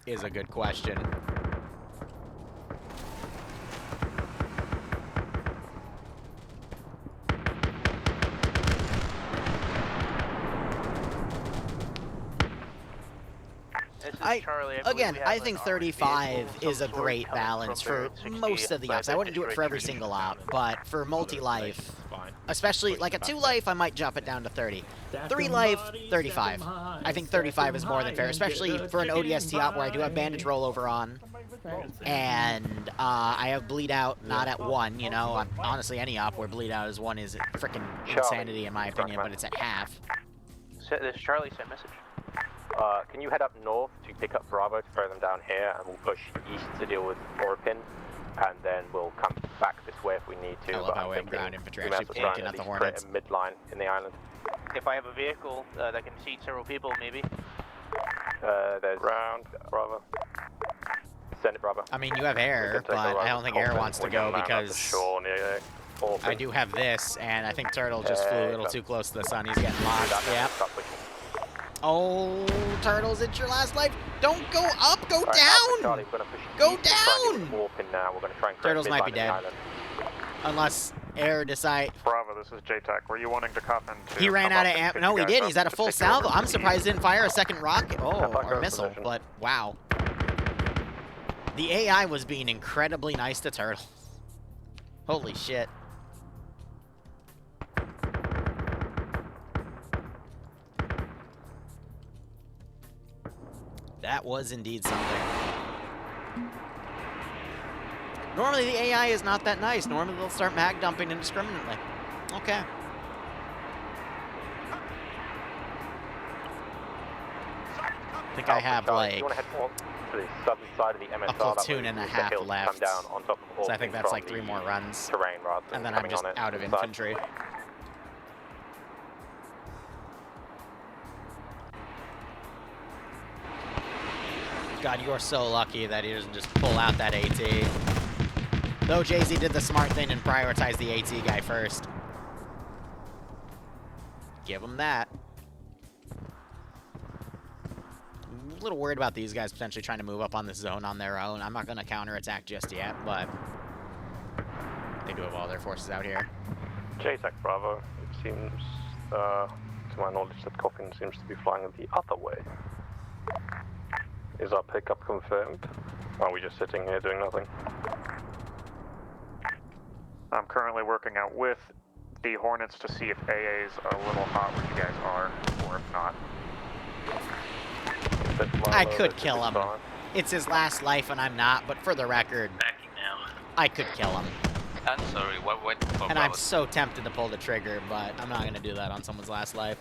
is a good question. Charlie. Again, I think 35 is a great balance for most of the ops. I wouldn't do it for every single op, but for multi-life, especially like a 2-life, I might jump it down to 30. 3-life, 35. I think 35 is more than fair, especially for an ODST op where I do have bandage rollover on, and I have bleed out not at 1, you know. Honestly, any op where bleed out is 1 is freaking insanity in my opinion, but it's at half. This Charlie sent message. Can you head up north to pick up Bravo to throw them down here, and we'll push east to deal with Orpin, and then we'll come back this way if we need to. I love how we have ground infantry actually poking at the Hornets. A midline in the island. If I have a vehicle that can seat several people, maybe. There's ground, Bravo. Send it, Bravo. I mean, you have air, but I don't think air wants to go because I do have this, and I think Turtle just flew a little too close to the sun. He's getting lost. Yep. Oh, Turtles, it's your last life. Don't go up. Go down. Go down. Turtles might be dead. Unless air decide. Bravo, this is JTAC. Were you wanting to come into? He ran out of amp. No, he did. He's at a full salvo. I'm surprised he didn't fire a second rocket. Oh, or missile. But wow. The AI was being incredibly nice to Turtles. Holy shit. That was indeed something. Normally the AI is not that nice. Normally they'll start mag dumping indiscriminately. Okay. I think I have like a platoon and a half left. So I think that's like 3 more runs. And then I'm just out of infantry. God, you are so lucky that he doesn't just pull out that AT. Though Jay-Z did the smart thing and prioritized the AT guy first. Give him that. I'm a little worried about these guys potentially trying to move up on this zone on their own. I'm not going to counterattack just yet, but they do have all their forces out here. JTAC Bravo, it seems, to my knowledge, that Coffin seems to be flying the other way. Is our pickup confirmed? Or are we just sitting here doing nothing? I'm currently working out with the Hornets to see if AA's a little hot where you guys are, or if not. I could kill him. It's his last life and I'm not, but for the record, Backing now. I could kill him. I'm sorry, what? Oh, And I'm so tempted to pull the trigger, but I'm not going to do that on someone's last life.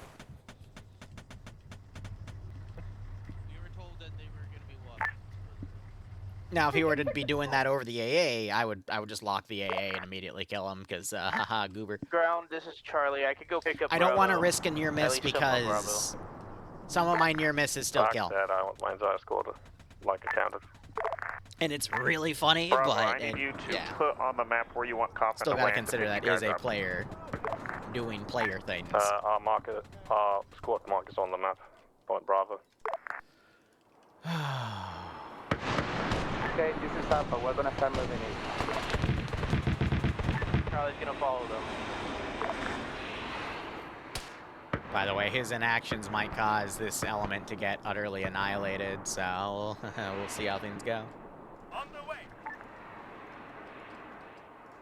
Now, if he were to be doing that over the AA, I would just lock the AA and immediately kill him, because, haha, goober. Ground, this is Charlie. I could go pick up I don't want to risk a near miss because some of my near misses still kill. I want my entire squad like accounted. And it's really funny, Bravo, but I need you to put on the map where you want Coffin still to gotta land consider that is a player doing player things. Our squad mark is on the map. Point Bravo. Okay, this is Alpha. We're gonna start moving in. Charlie's gonna follow them. By the way, his inactions might cause this element to get utterly annihilated, so we'll see how things go. On the way.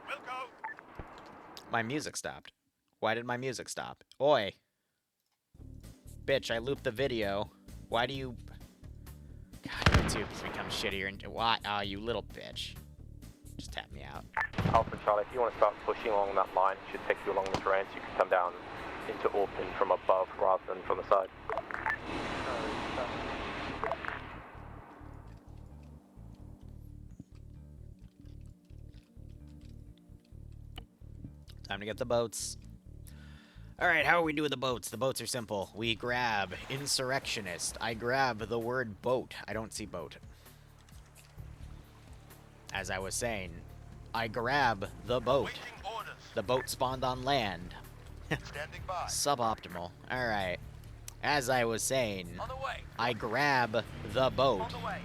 We'll go. My music stopped. Why did my music stop? Oi. Bitch, I looped the video. Why do you... God, YouTube's become shittier and... Why? Oh, you little bitch. Just tap me out. Alpha Charlie, if you want to start pushing along that line, it should take you along the terrain so you can come down into Orpin from above rather than from the side. Time to get the boats. Alright, how are we doing the boats? The boats are simple. We grab insurrectionist. I grab the word boat. I don't see boat. As I was saying, I grab the boat. The boat spawned on land. Standing by. Suboptimal. Alright. As I was saying, On the way. I grab the boat. On the way.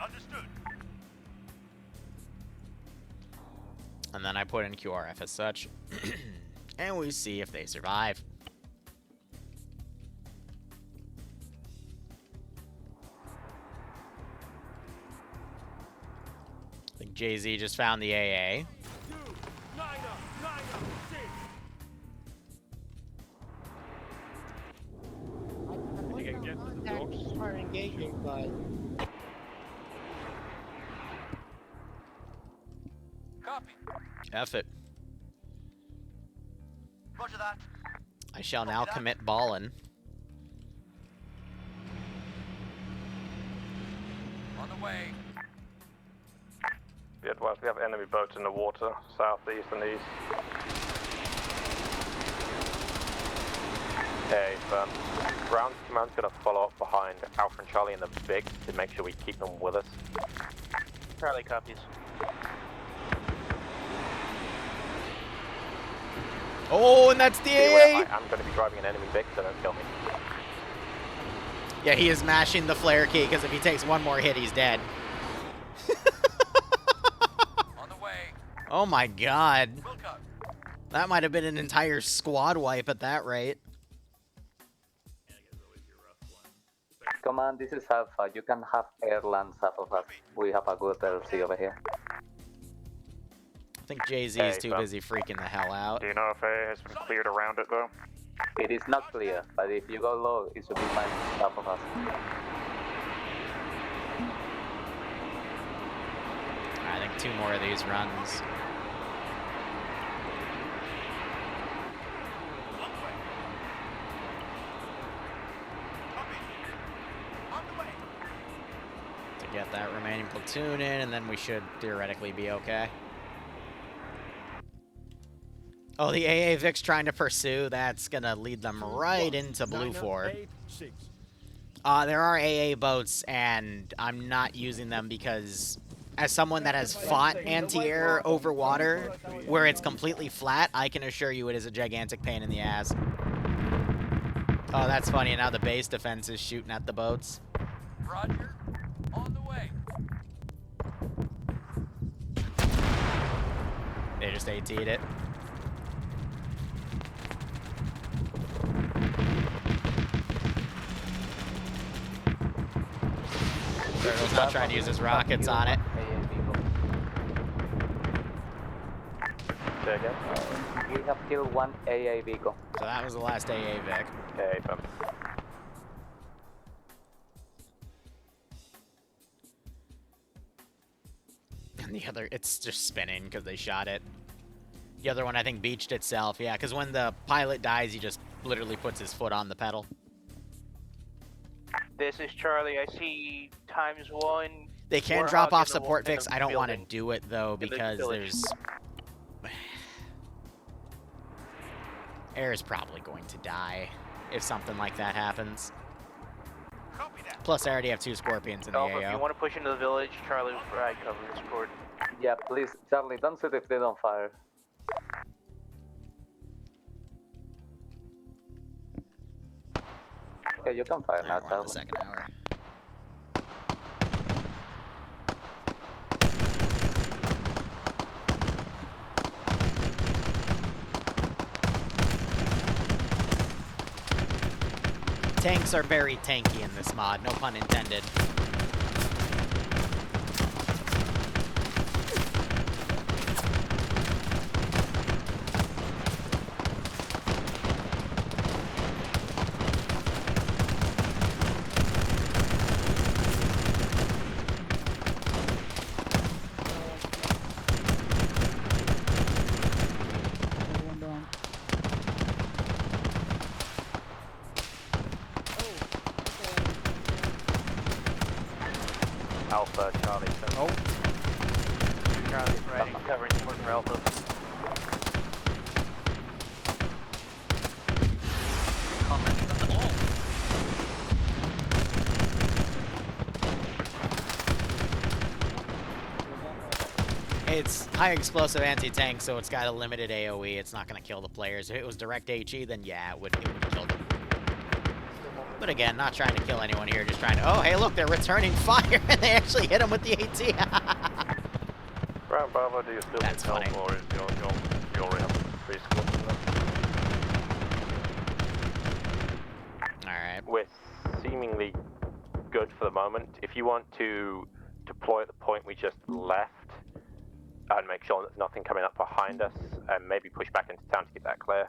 Understood. And then I put in QRF as such. And we see if they survive. I think Jay-Z just found the AA. You can get to the docks. Are engaging, but Copy. F it. Roger that. I shall now commit ballin'. On the way. Be advised, we have enemy boats in the water, southeast and east. Okay, ground command's gonna follow up behind Alpha and Charlie in the big to make sure we keep them with us. Charlie copies. Oh, and that's the Beware, AA! I am gonna be driving an enemy big, so don't kill me. Yeah, he is mashing the flare key, because if he takes one more hit, he's dead. On the way. Oh my god. Wilco. That might have been an entire squad wipe at that rate. Command, this is Alpha. You can have airland south of us. We have a good LC over here. I think Jay-Z is Hey, too fam. busy freaking the hell out. Do you know if AA has been cleared around it though? It is not clear, but if you go low, it should be mine south of us. I think 2 more of these runs. To get that remaining platoon in, and then we should theoretically be okay. Oh, the AA Vic's trying to pursue. That's gonna lead them right into Blue Fort. There are AA boats, and I'm not using them because, as someone that has fought anti-air over water, where it's completely flat, I can assure you it is a gigantic pain in the ass. Oh, that's funny. Now the base defense is shooting at the boats. Roger. On the way. They just AT'd it. Turtle's not trying to use his rockets on it. Say again? We have killed one AA vehicle. So that was the last AA Vic. Okay, And the other, it's just spinning because they shot it. The other one, I think, beached itself. Yeah, because when the pilot dies, he just literally puts his foot on the pedal. This is Charlie. I see ×1. They can Warhawk drop off in the support in the Vics. I don't want to building. do it, though, In the because village. there's... Air is probably going to die if something like that happens. Copy that. Plus, I already have 2 Scorpions in the Alpha, if you AO. want to push into the village, Charlie will provide cover and support. Yeah, please, Charlie, don't shoot if they don't fire. Okay, you can fire now, Alright, we're on the Charlie. 2nd hour. Tanks are very tanky in this mod, no pun intended. everyone down. Alpha, Charlie. Oh, Charlie providing cover and support for Alpha. it's high explosive anti-tank, so it's got a limited AoE. It's not going to kill the players. If it was direct HE, then yeah, it would kill them. But again, not trying to kill anyone here, just trying to... Oh, hey, look, they're returning fire, and they actually hit him with the AT. Ground Bravo, do you still That's need help, funny. or is you already have 3 squads in there? Alright. We're seemingly good for the moment. If you want to deploy at the point we just left, and make sure there's nothing coming up behind us, and maybe push back into town to keep that clear.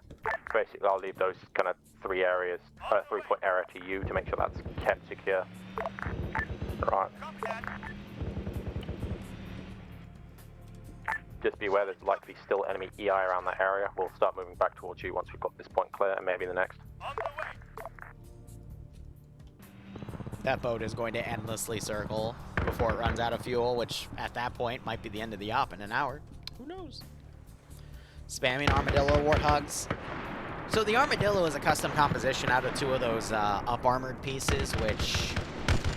Basically, I'll leave those kind of 3-point area to you to make sure that's kept secure. Right. Just be aware there's likely still enemy EI around that area. We'll start moving back towards you once we've got this point clear, and maybe the next. That boat is going to endlessly circle before it runs out of fuel, which at that point might be the end of the op in an hour. Who knows? Spamming Armadillo Warthogs. So the Armadillo is a custom composition out of 2 of those up-armored pieces, which...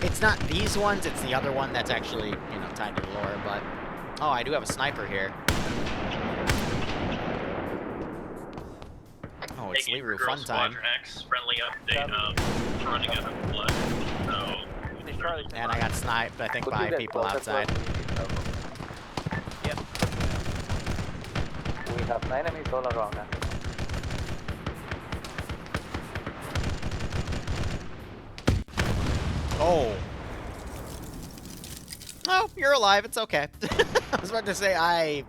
It's not these ones, it's the other one that's actually, you know, tied to the lore, but... Oh, I do have a sniper here. Oh, it's Liru fun time. X, friendly update, running out of blood. So, And I got sniped, I think, by people outside. Yep. We have enemies all around us. Oh. Oh, you're alive. It's okay. I was about to say, I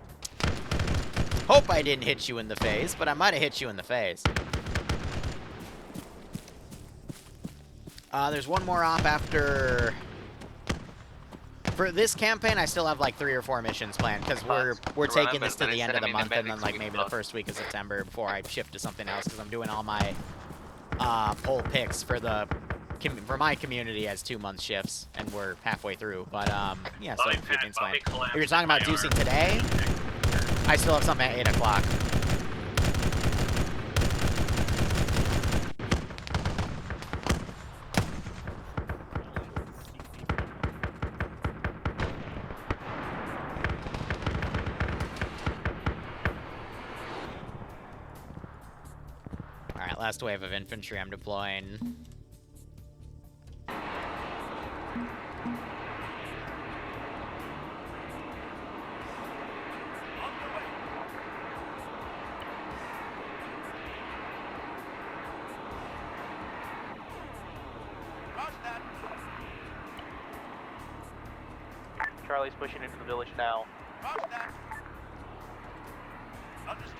hope I didn't hit you in the face, but I might have hit you in the face. There's one more op after... For this campaign, I still have like 3 or 4 missions planned, because we're taking this to the end of the month, and then like maybe the first week of September before I shift to something else, because I'm doing all my poll picks for my community as 2-month shifts, and we're halfway through. But yeah, so everything's fine. If you're talking about Zeusing today, I still have something at 8 o'clock. Alright, last wave of infantry I'm deploying. Charlie's pushing into the village now. Understood.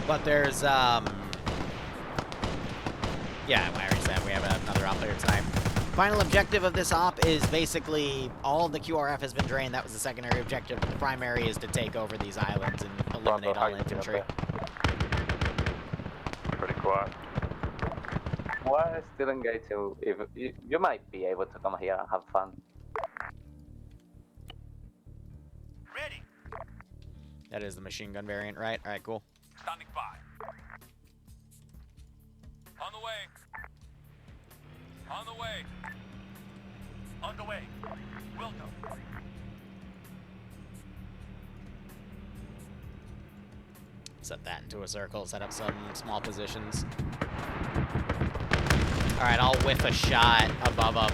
But there's, yeah, I already said we have another op later tonight. Final objective of this op is basically all the QRF has been drained. That was the secondary objective, but the primary is to take over these islands and eliminate all infantry. Pretty quiet. We're still engaging. If you might be able to come here and have fun. Ready. That is the machine gun variant, right? All right, cool. Standing by. On the way. On the way. On the way. Will do. Set that into a circle, set up some small positions. All right, I'll whiff a shot above them.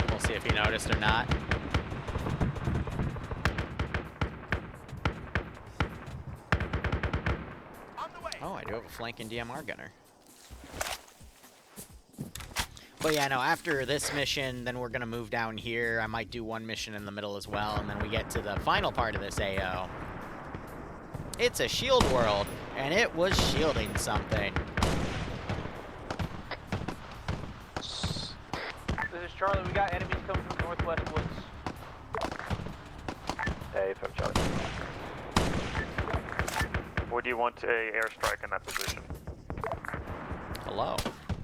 We'll see if he noticed or not. Oh, I do have a flanking DMR gunner. But yeah, no, after this mission, then we're going to move down here. I might do 1 mission in the middle as well, and then we get to the final part of this AO. It's a shield world, and it was shielding something. This is Charlie. We got enemies coming from the northwest woods. Hey, from Charlie. Would you want a airstrike in that position? Hello.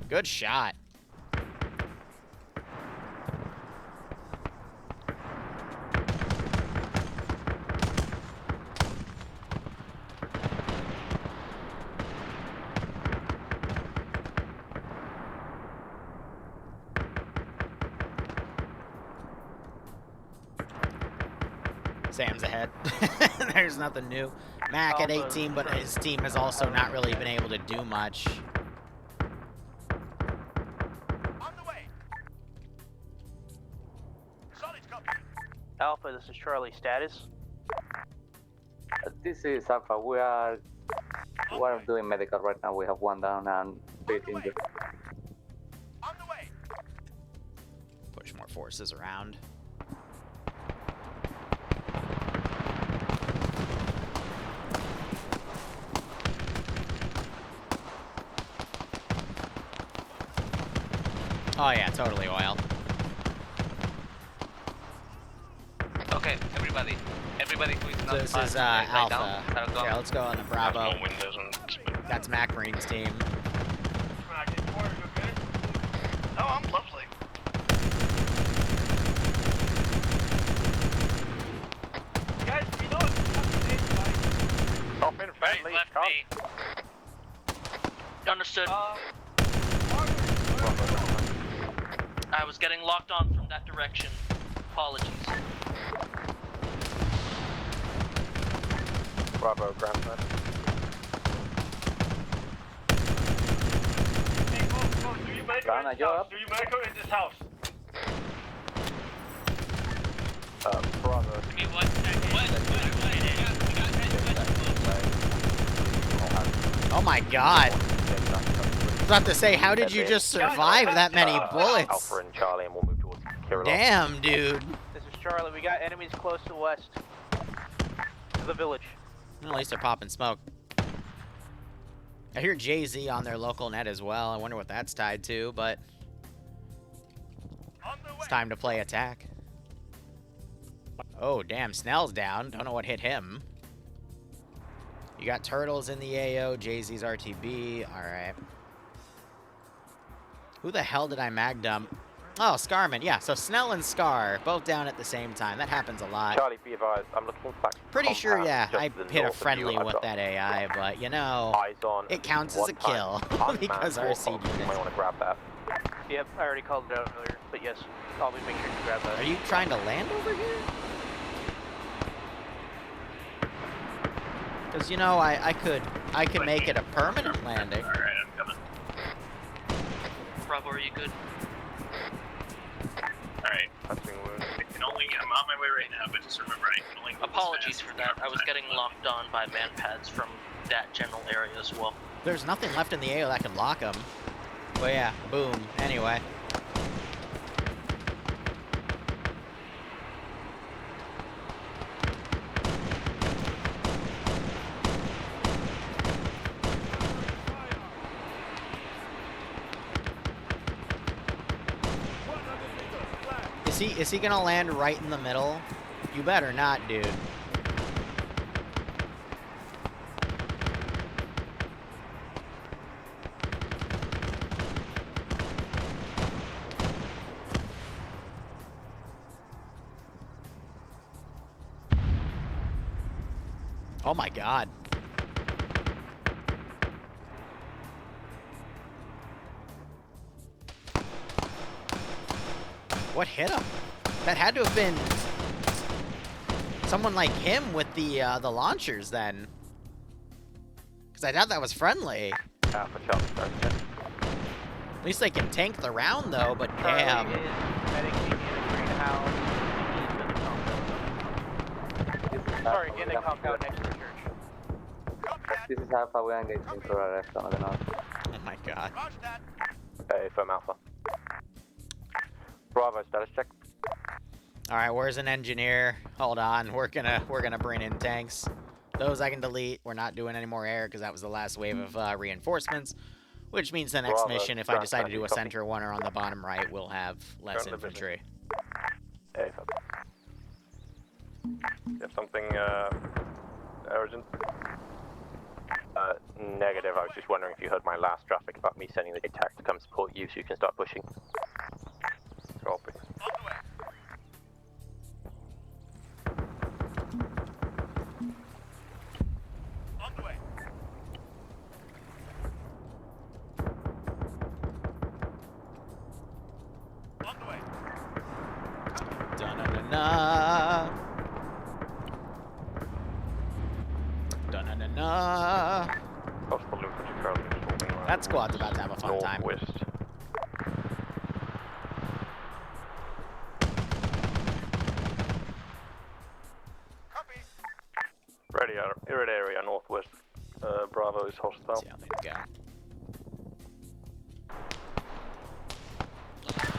Good shot. Sam's ahead. There's nothing new. Mac at 18, but his team has also not really been able to do much. On the way. Solid copy. Alpha, this is Charlie. Status? This is Alpha. We are doing medical right now. We have one down and 8 injured. On the way. Push more forces around. Oh yeah, totally oil. Okay, everybody who is So not this fast, is lie Alpha. down, settle down. Yeah, let's go on the Bravo. No windows and That's Mac Marine's team. Oh, I'm lovely. Guys, we know it's stop in friendly. Left Come. me. Understood. I was getting locked on from that direction. Apologies. Bravo, Grandson. Hey, go, do you medical Rana, in this you're house? up. Do you medical in this house? Bravo. Give me 1 second. Oh my god. I was about to say, how did you just survive that many bullets? Alpha and Charlie, and we'll move towards Kirillov. Damn, dude. This is Charlie. We got enemies close to west. To the village. Well, at least they're popping smoke. I hear Jay-Z on their local net as well. I wonder what that's tied to, but On the way. it's time to play attack. Oh, damn, Snell's down. Don't know what hit him. You got Turtles in the AO, Jay-Z's RTB. Alright. Who the hell did I mag dump? Oh, Scarman. Yeah, so Snell and Scar, both down at the same time. That happens a lot. Charlie, be advised, I'm looking for Pretty sure, yeah, just I to the hit a north of friendly you. I've with got that AI, but, you know, eyes on it counts as a one time. kill Unmanned because our war seed post. You units. might want to grab that. Yep, I already called it out earlier. But yes, I'll be making sure to grab that. Are you trying to land over here? Because, you know, I could make it a permanent landing. Alright, I'm coming. Bravo, are you good? Alright, touching wound. I'm on my way right now, but just remember I can only move Apologies as for fast that. I was getting locked on by manpads from that general area as well. There's nothing left in the AO that can lock them. But yeah, boom. Anyway. Is he gonna land right in the middle? You better not, dude. Oh my god. What hit him? That had to have been someone like him with the launchers then. Because I doubt that was friendly. Alpha, Charlie, sorry. At least they can tank the round though, but damn. Charlie is medicating in a greenhouse. Sorry, in the compound next to the church. This is Alpha. We are engaging to our left on the north. Oh my god. Roger that. Hey, firm Alpha. Bravo, status check. Alright, where's an engineer? Hold on, we're gonna bring in tanks. Those I can delete. We're not doing any more air because that was the last wave of reinforcements. Which means the next Bravo, mission, if I ground decide to do a copy. center one or on the bottom right, we'll have less Ground division. infantry. Hey, firm. You have something urgent? Negative. I was just wondering if you heard my last traffic about me sending the attack to come support you so you can start pushing. Copy. On the way. On the way. On the way. Da-na-na-na. That's probably what you're currently performing around That squad's about to have a fun time. northwest. Red area northwest. Bravo is hostile. See how things go.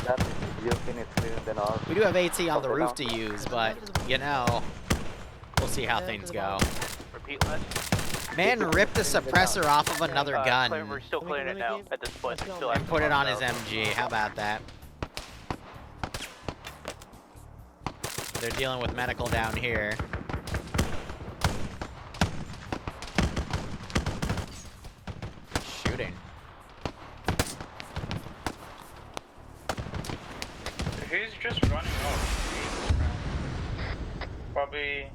That you finish clearing the north. We do have AT on the Okay, roof now. to use, but, you know, we'll see how things go. Repeat that. Man ripped the suppressor off of another gun We're still clearing it now. At this point, we still and have put it on to his MG. How about that? They're dealing with medical down here. Shooting. Who's just running off? Probably.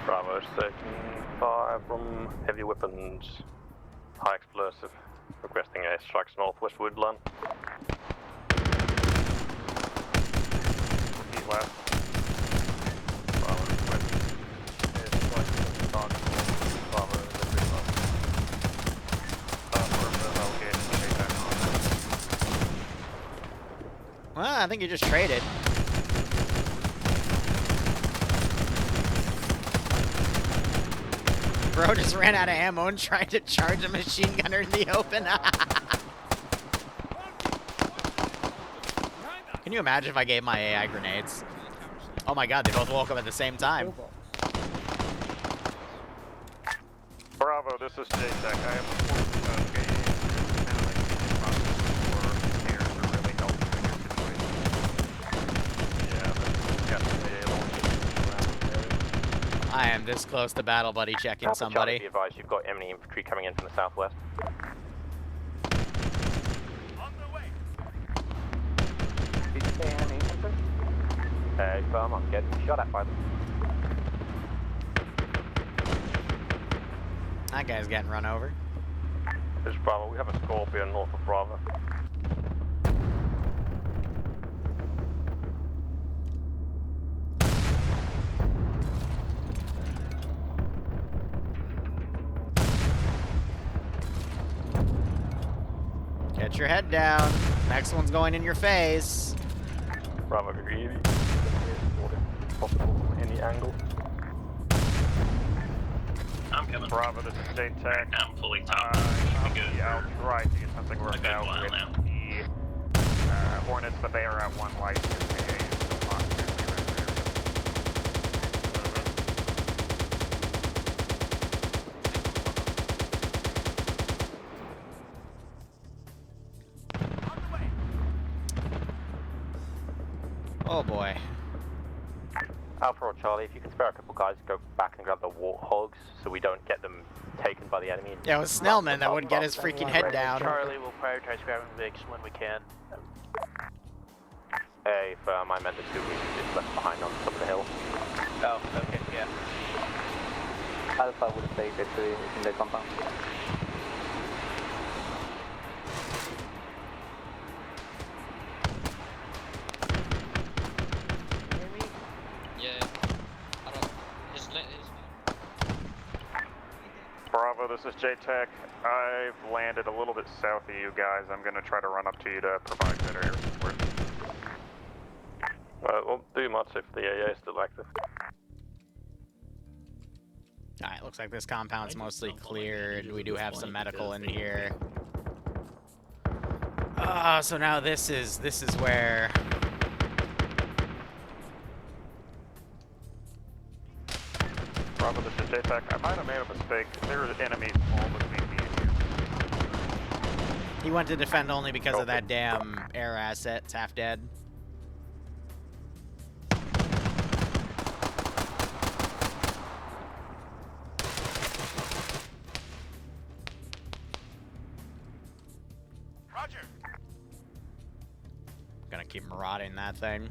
Bravo is taking fire from heavy weapons, high explosive, requesting air strikes northwest woodland. He's left. Bravo requesting air strikes on target. Bravo is a bit low. From the location, take that on. Well, I think you just traded. Bro just ran out of ammo and tried to charge a machine gunner in the open. Can you imagine if I gave my AI grenades? Oh my god, they both woke up at the same time. Bravo, this is J-Tech. I have reports getting for air to really help in your situation. Yeah, but got the AA launches around the area. I am this close to battle buddy checking Alpha Charlie, somebody. be advised, you've got enemy infantry coming in from the southwest. On the way. Did you say any infantry? Hey, firm, I'm getting shot at by them. That guy's getting run over. This is Bravo, we have a Scorpion north of Bravo. Get your head down. Next one's going in your face. Bravo, greedy. Possible from any angle. I'm coming. Bravo, this is J-Tech. I'm fully topped. I'll try to get something worked Okay, out well, with now. the Hornets, but they are at one light. Oh boy. Alpha or Charlie, if you can spare a couple guys, go back and grab the warthogs so we don't get them taken by the enemy. Yeah, it was Snellman that would get his freaking head down. Charlie will prioritize grabbing Vicks when we can. Hey, firm, I meant the two we just left behind on top of the hill. Oh, okay, yeah. Alpha will take the tree in the compound. Yeah. I don't. Bravo, this is J-Tech. I've landed a little bit south of you guys. I'm going to try to run up to you to provide better air support. Won't do much if the AA is still active. Alright, looks like this compound's mostly cleared. We do have some medical in here. So now this is where... Bravo, this is J-Tech. I might have made a mistake. There are enemies all between me and you. He went to defend only because of that damn air asset. It's half dead. Roger. Gonna keep marauding that thing.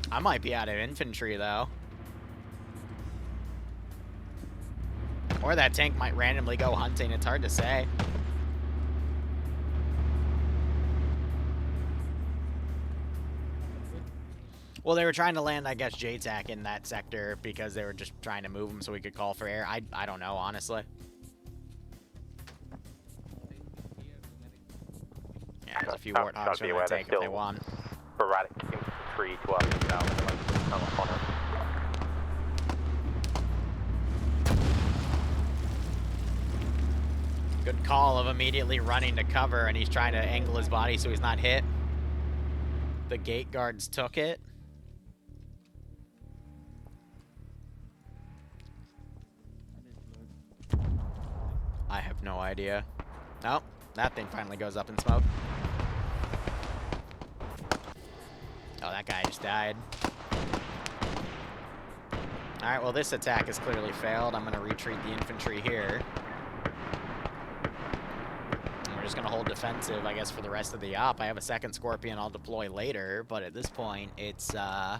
I might be out of infantry, though. Or that tank might randomly go hunting. It's hard to say. Well, they were trying to land, I guess, JTAC in that sector because they were just trying to move them so we could call for air. I don't know, honestly. Yeah, there's a few warthogs from that take if they want. Sporadic infantry to us south on us. Good call of immediately running to cover, and he's trying to angle his body so he's not hit. The gate guards took it. I have no idea. Oh, that thing finally goes up in smoke. Oh, that guy just died. Alright, well this attack has clearly failed. I'm gonna retreat the infantry here. And we're just gonna hold defensive, I guess, for the rest of the op. I have a second Scorpion I'll deploy later, but at this point, it's, I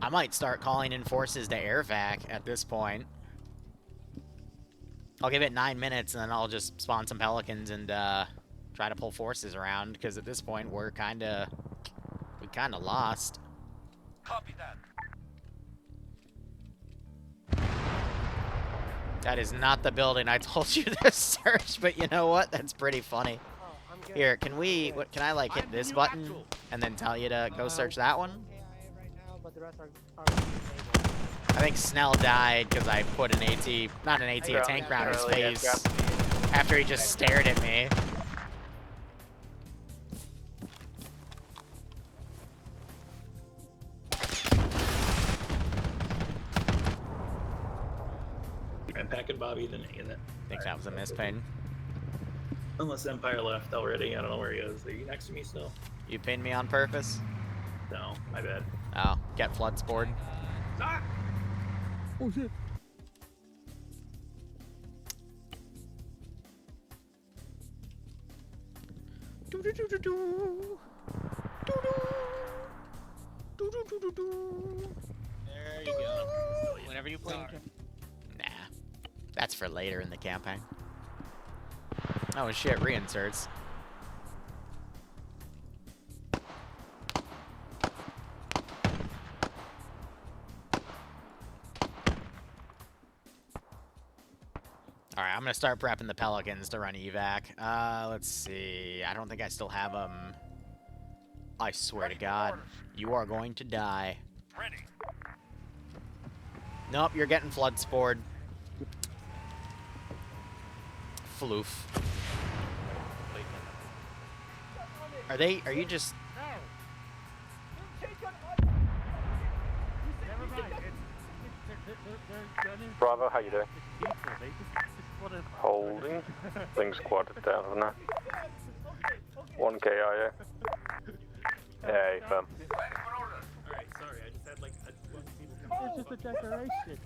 might start calling in forces to airvac at this point. I'll give it 9 minutes, and then I'll just spawn some Pelicans and, try to pull forces around, because at this point, we kinda lost. Copy that. That is not the building I told you to search, but you know what? That's pretty funny. Here, can I like hit this button and then tell you to go search that one? I think Snell died because I put an AT, not an AT, a tank round in his face after he just stared at me. I'm packing Bobby the knee, and I think that was a mispin. Unless Empire left already, I don't know where he is. Are you next to me still? You pinned me on purpose? No, my bad. Oh, get flood spored. Ah! Oh shit. There you go. Whenever you plan. Nah, that's for later in the campaign. Oh shit, reinserts. Alright, I'm gonna start prepping the Pelicans to run evac. Let's see. I don't think I still have them. I swear to God, you are going to die. Ready. Nope, you're getting flood spored. Floof. Are you just... Bravo, how you doing? Holding. Things quieted down, haven't I? 1 KIA. Hey, firm. Alright, sorry, I just had like It's just a decoration.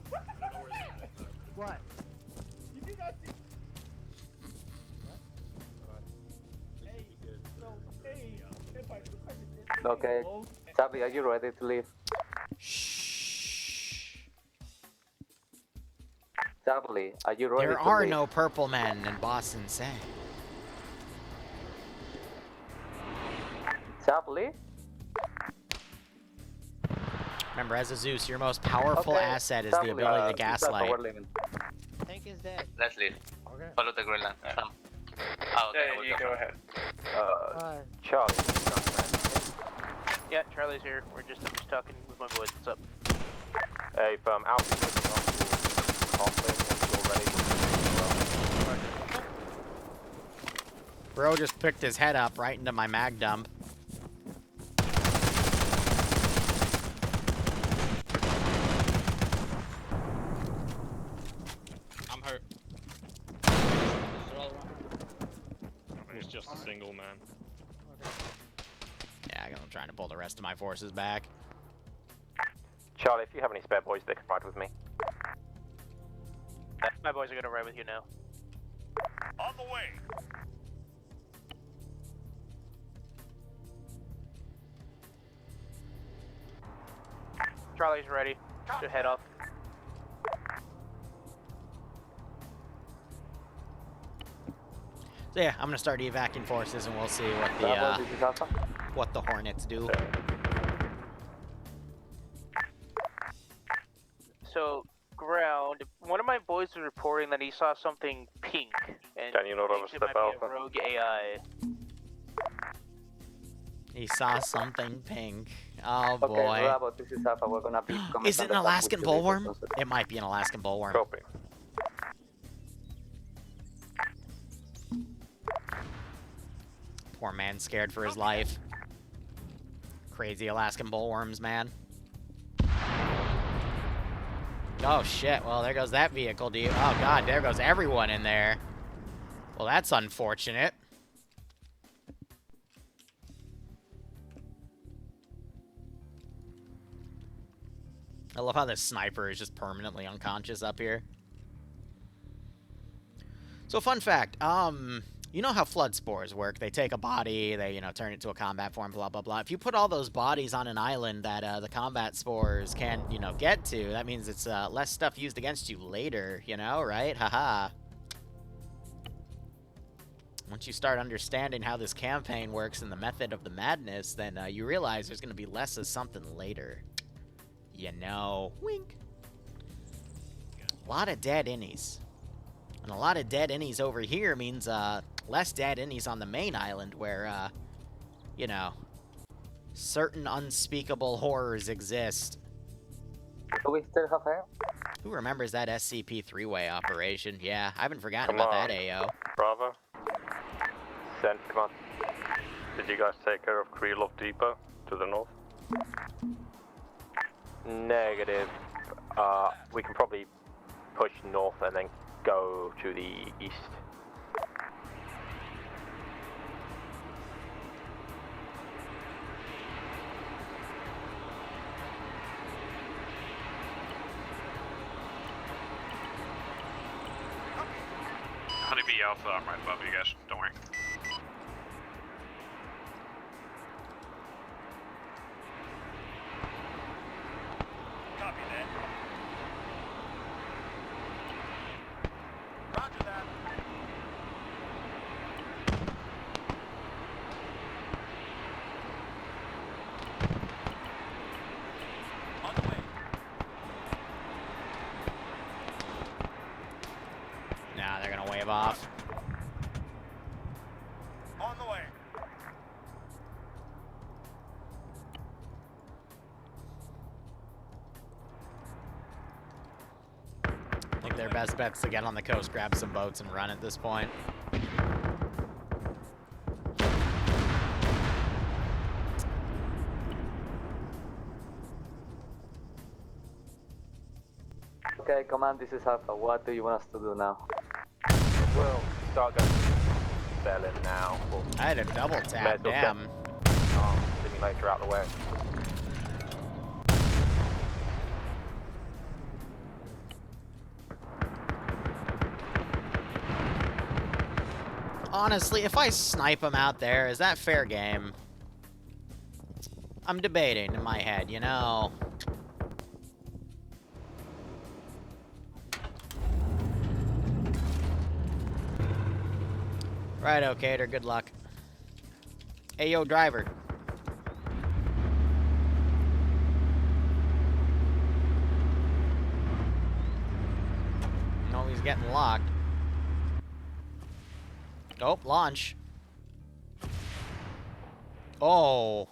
What? Okay. Sabi, are you ready to leave? Shh. Sably, are you ready There to are leave? no purple men in Boston Say. Sably? Remember, as a Zeus, your most powerful Okay, asset is Sably, the ability to that's gaslight. what we're leaving. Tank is dead. Let's leave. Okay. Follow the Greenland. Oh, okay, Yeah, you go ahead. Charlie. Yeah, Charlie's here. I'm just talking with my boys. What's up? Hey, firm. Alpha. Bro just picked his head up right into my mag dump. I'm hurt. It's just a single man. Yeah, I'm trying to pull the rest of my forces back. Charlie, if you have any spare boys, they can ride with me. My boys are gonna ride with you now. On the way. Charlie's ready to head off. So yeah, I'm gonna start evacuating forces, and we'll see what the Hornets do. boys was reporting that he saw something pink, and Can you not thinks it overstep might be Alpha? a rogue AI. He saw something pink. Oh Okay, boy. Bravo, this is Alpha. We're gonna be coming Is it an Alaskan bullworm? It might be an Alaskan bullworm. Copy. Poor man scared for his life. Crazy Alaskan bullworms, man. Oh shit, well there goes that vehicle, dude. Oh god, there goes everyone in there. Well, that's unfortunate. I love how this sniper is just permanently unconscious up here. So, fun fact, you know how flood spores work? They take a body, they, turn it to a combat form, blah, blah, blah. If you put all those bodies on an island that the combat spores can't, get to, that means it's less stuff used against you later, right? Haha. Once you start understanding how this campaign works and the method of the madness, then you realize there's going to be less of something later. Wink. A lot of dead innies. And a lot of dead innies over here means less dead innies on the main island where, certain unspeakable horrors exist. Do we still have air? Who remembers that SCP three-way operation? Yeah, I haven't forgotten about that, AO. Bravo. Send, come on. Did you guys take care of Krylov Depot to the north? Negative. We can probably push north and then go to the east. Honeybee Alpha, I'm right above you guys. Don't worry. Copy that. Roger that. On the way. Nah, they're gonna wave off. On the way. I think their best bet's to get on the coast, grab some boats, and run at this point. Okay, Command, this is Alpha. What do you want us to do now? We'll start going Berlin now. We'll I had a double tap, damn. simulator out the way. Honestly, if I snipe him out there, is that fair game? I'm debating in my head, Righto, Cater, good luck. Ayo, driver. No, he's getting locked. Oh, launch. Oh.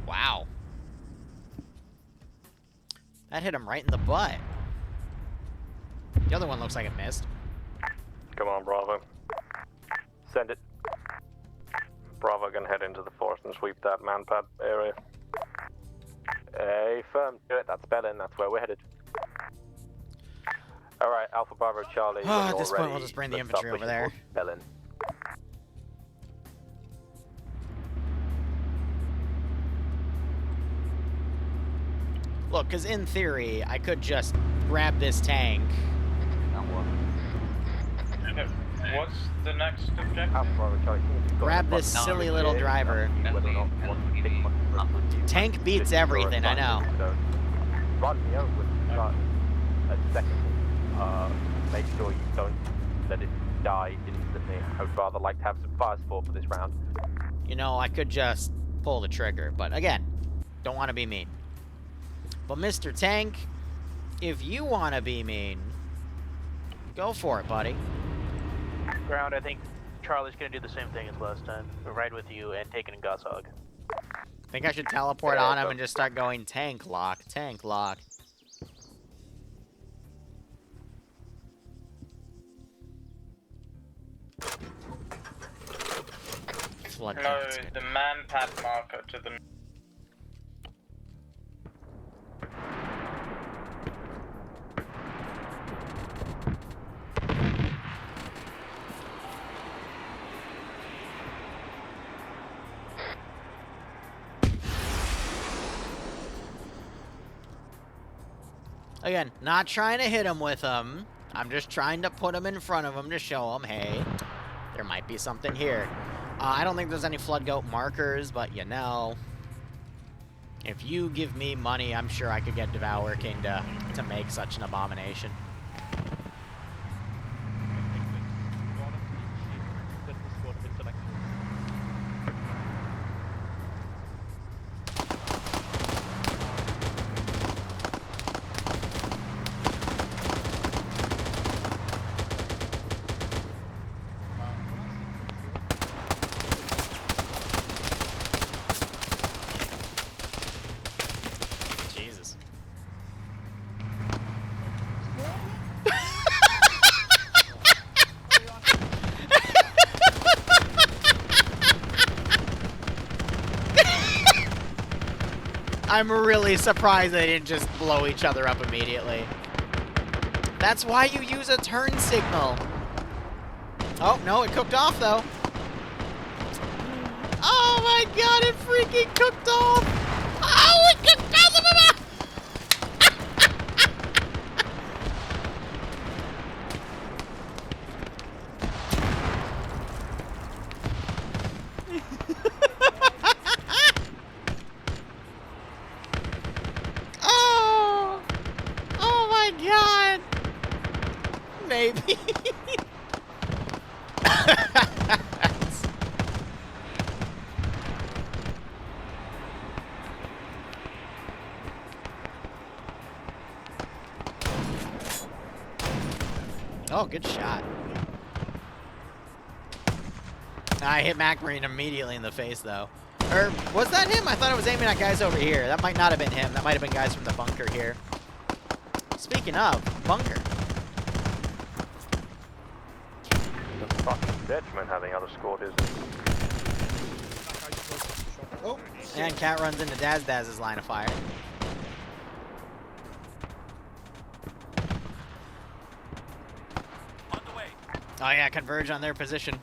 Wow. That hit him right in the butt. The other one looks like it missed. Come on, Bravo. Send it. Bravo can head into the forest and sweep that manpad area. Firm, do it. That's Berlin. That's where we're headed. All right, Alpha Bravo Charlie. At this point, we'll just bring the infantry over there. Berlin. Look, because in theory, I could just grab this tank. What's the next objective? Alpha Bravo Charlie. Grab this silly little driver. Tank beats everything, I know. Run me over a second. Make sure you don't let it die instantly. I would rather like to have some fire support for this round. I could just pull the trigger, but again, don't want to be mean. But Mr. Tank if you want to be mean, go for it, buddy. Ground, I think Charlie's gonna do the same thing as last time. We'll ride with you and take it in Goshawk. Think I should teleport on him and just start going tank lock, tank lock. Flood No, counts. the man-pad marker to the... Again, not trying to hit him with them. I'm just trying to put him in front of him to show him, hey, there might be something here. I don't think there's any Flood Goat markers, but you know, if you give me money, I'm sure I could get Devour King to make such an abomination. Jesus. I'm really surprised they didn't just blow each other up immediately. That's why you use a turn signal. Oh, no, it cooked off, though. Oh my god, it freaking cooked off! Oh, it cooked off! Oh! Oh my god! Maybe. Oh, good shot. I hit Macmarine immediately in the face, though. Or, was that him? I thought I was aiming at guys over here. That might not have been him. That might have been guys from the bunker here. Speaking of, bunker. The fucking detriment having other squad is. Oh, and Cat runs into Daz's line of fire. Oh yeah, converge on their position.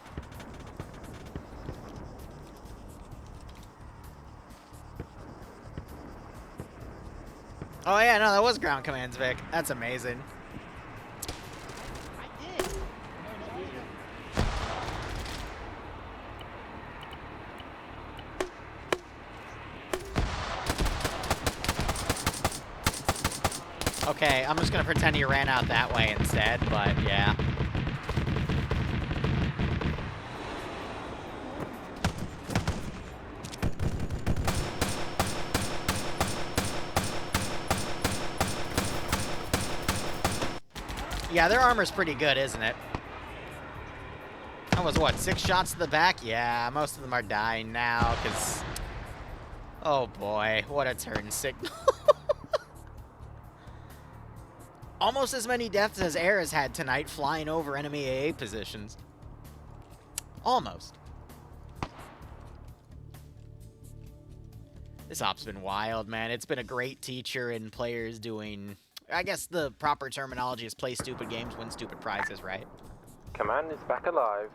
Oh yeah, no, that was ground commands, Vic. That's amazing. Okay, I'm just gonna pretend he ran out that way instead, but yeah. Yeah, their armor's pretty good, isn't it? That was, what, 6 shots to the back? Yeah, most of them are dying now, because... Oh boy, what a turn signal. Almost as many deaths as Air has had tonight flying over enemy AA positions. Almost. This op's been wild, man. It's been a great teacher in players doing... I guess the proper terminology is play stupid games, win stupid prizes, right? Command is back alive.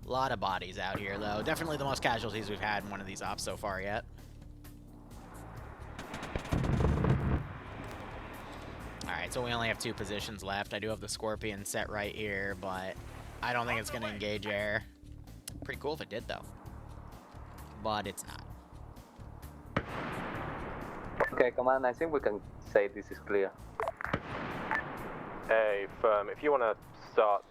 A lot of bodies out here, though. Definitely the most casualties we've had in one of these ops so far yet. Alright, so we only have 2 positions left. I do have the Scorpion set right here, but I don't think it's going to engage Air. Pretty cool if it did, though. But it's not. Okay, Command, I think we can say this is clear. Hey, firm, if you want to start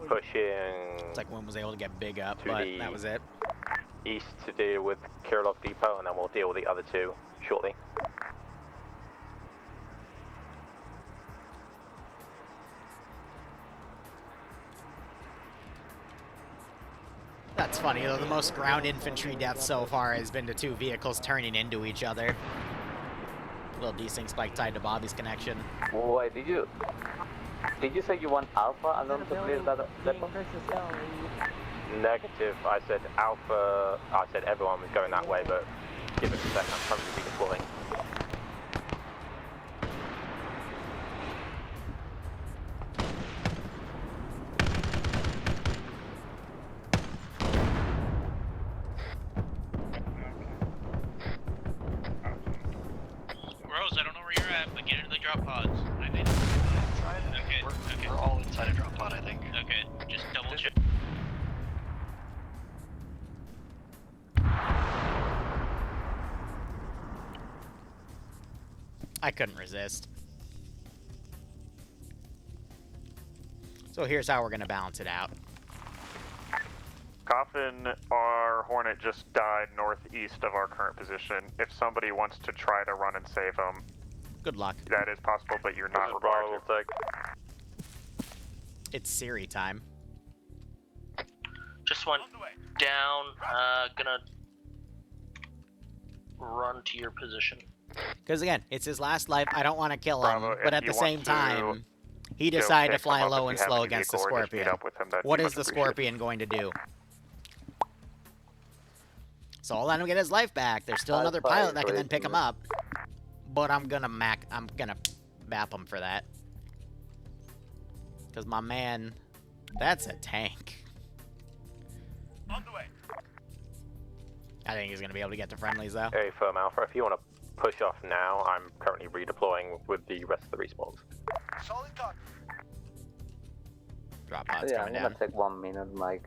pushing... It's like one was able to get big up, but that was it. east to deal with Kirilov Depot, and then we'll deal with the other two shortly. That's funny, though. The most ground infantry deaths so far has been to two vehicles turning into each other. Little desync spike tied to Bobby's connection. Wait, did you say you want Alpha alone to clear that depot? Negative. I said Alpha. I said everyone was going that way, but give us a second. I'm currently redeploying. Rose, I don't know where you're at, but get into the drop pods. I did. Okay. We're all inside a drop pod, I think. Okay. Just double check. I couldn't resist. So here's how we're gonna balance it out. Coffin, our Hornet just died northeast of our current position. If somebody wants to try to run and save him, good luck. That is possible, but you're not required to. It's Siri time. Just went down. Gonna run to your position. Because again, it's his last life. I don't want to kill him, Bravo, but if at the you same want to time, he decided to pick fly him up low if and you have slow any against the vehicle or just meet Scorpion. up with him, that'd be What much is the appreciated. Scorpion going to do? So I'll let him get his life back. There's still another pilot that can then pick him up. But I'm gonna map him for that. Because my man, that's a tank. On the way. I think he's gonna be able to get to friendlies though. Hey, Firm Alpha, if you want to push off now, I'm currently redeploying with the rest of the respawns. Solid talk. Drop pods Yeah, coming I'm down. gonna take 1 minute. My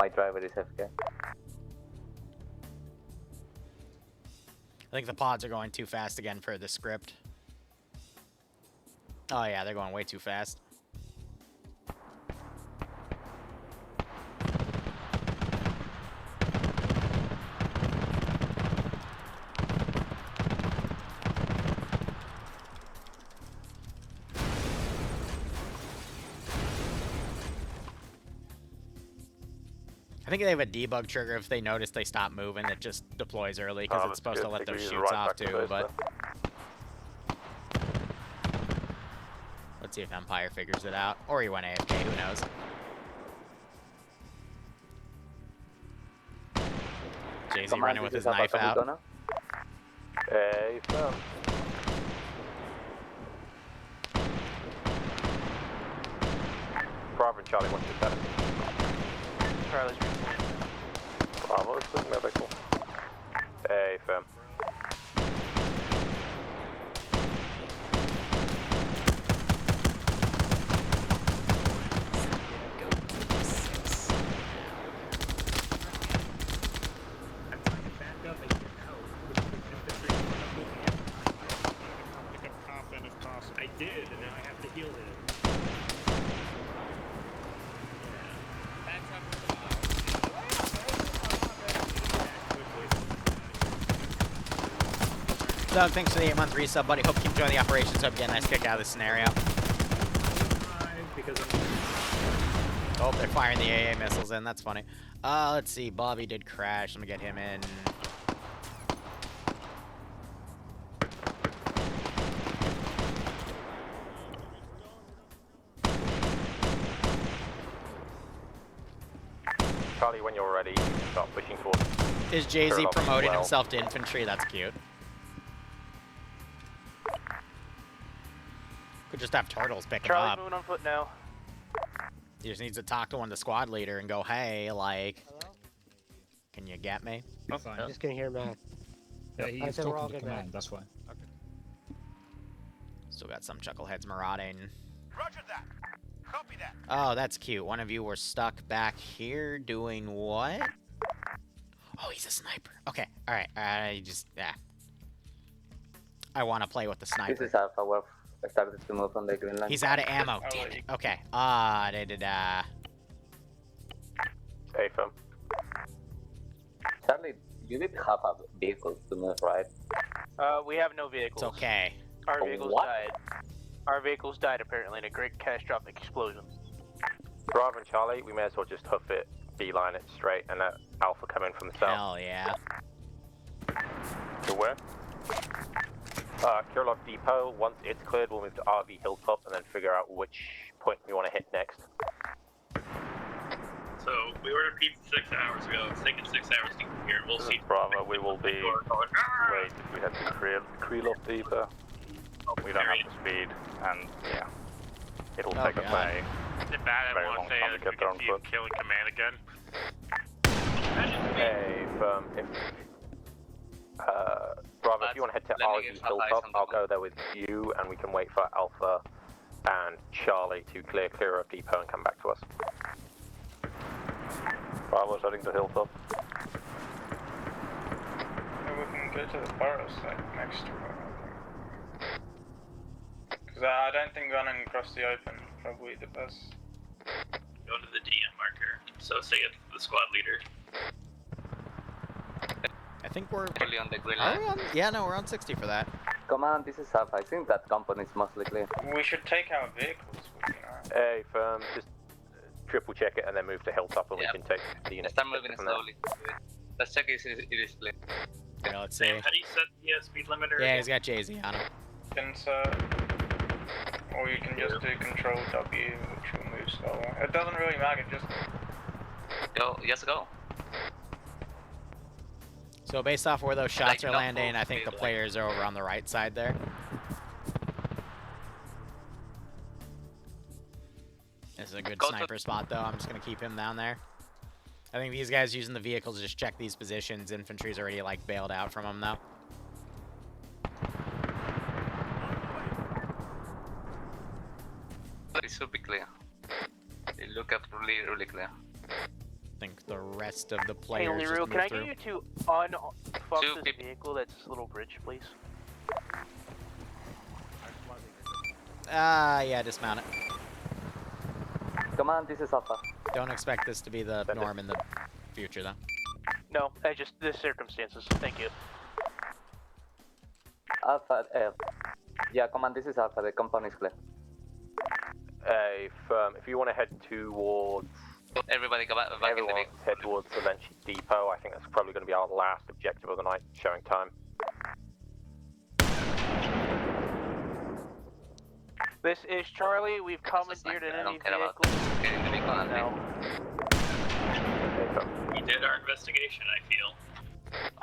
driver is FK. I think the pods are going too fast again for the script. Oh yeah, they're going way too fast. I think they have a debug trigger if they notice they stop moving. It just deploys early because it's supposed to let those shoots off too. But let's see if Empire figures it out, or he went AFK. Who knows? Jay-Z running with his knife out. Hey, Firm. Bravo and Charlie, what's your status? Charlie's Bravo, it's looking medical. Hey, Firm. I did, and now I have to heal him. Doug, thanks for the 8-month resub, buddy. Hope you enjoy the operations. Hope you get a nice kick out of this scenario. Oh, they're firing the AA missiles in. That's funny. Let's see. Bobby did crash. Let me get him in. Charlie, when you're ready, start pushing towards. Is Jay-Z Turtle promoting as well. himself to infantry? That's cute. Could just have turtles pick him Charlie's up. moving on foot now. He just needs to talk to one of the squad leader and go, hey, like, can you get me? I'm fine. I just can't hear Matt. Yeah, I he's said we're talking all to good, command, Matt. that's why. Still got some chuckleheads marauding. Roger that. Copy that. Oh, that's cute. One of you were stuck back here doing what? Oh, he's a sniper. Okay, alright. Yeah. I want to play with the This sniper. is Alpha. We're started to move on the green line. He's out of ammo. Damn it. Okay. Hey, Firm. Charlie, you did have a vehicle to move, right? We have no vehicles. It's okay. Our vehicles What? died. Our vehicles died apparently in a great catastrophic explosion. Bravo and Charlie, we may as well just hoof it, beeline it straight, and let Alpha come in from the south. Hell yeah. To where? Kirilov Depot, once it's cleared, we'll move to RV Hilltop and then figure out which point we want to hit next. So, we ordered pizza 6 hours ago. It's taken 6 hours to get here. We'll see. Bravo, we will be Wait, we head to Krylov Depot. We don't have the speed, and yeah, it'll Oh, take us God. a Is it bad? very I long want to say time to that get we there can on see foot. him killing command again. Hey, Bravo, if you want to head to let me RV get some eyes Hilltop, on the I'll map. go there with you, and we can wait for Alpha and Charlie to clear of Depot and come back to us. Bravo's heading to Hilltop. We can go to the borough site next to it. Because I don't think running across the open is probably the best. Go to the DM marker. So say it's the squad leader. I think we're... Really on the green Are line. we on? Yeah, no, we're on 60 for that. Command, this is Alpha. I think that company is mostly clear. We should take our vehicles with you now. Hey, just triple check it and then move to Hilltop, and Yeah. we can take the unit. Start moving from there. slowly. Let's check if it is clear. Yeah, let's see. Sam, how do you set the speed limiter? Yeah, he's got Jay-Z on him. Insert. Or you can just do Control W, which will move slower. It doesn't really matter, just... Go, just go. So based off where those shots are don't landing, move I think the speed, players are over on the right side there. This is a good Go to- sniper spot, though. I'm just going to keep him down there. I think these guys using the vehicles to just check these positions. Infantry's already, like, bailed out from them, though. It should be clear. They look up really clear. I think the rest of the Hey players just Liru, move can I through. get you to unfuck Two this people. vehicle that's this little bridge, please? Yeah, dismount it. Command, this is Alpha. Don't expect this to be the norm in the future, though. No, just the circumstances. Thank you. Alpha, yeah, Command, this is Alpha. The company is clear. Hey, if you want to head towards... Everybody go back in the Everyone vehicle. head towards Salenci Depot. I think that's probably going to be our last objective of the night, showing time. This is Charlie. We've commandeered an I enemy don't care about vehicle. getting the vehicle on No. We did our investigation, I feel.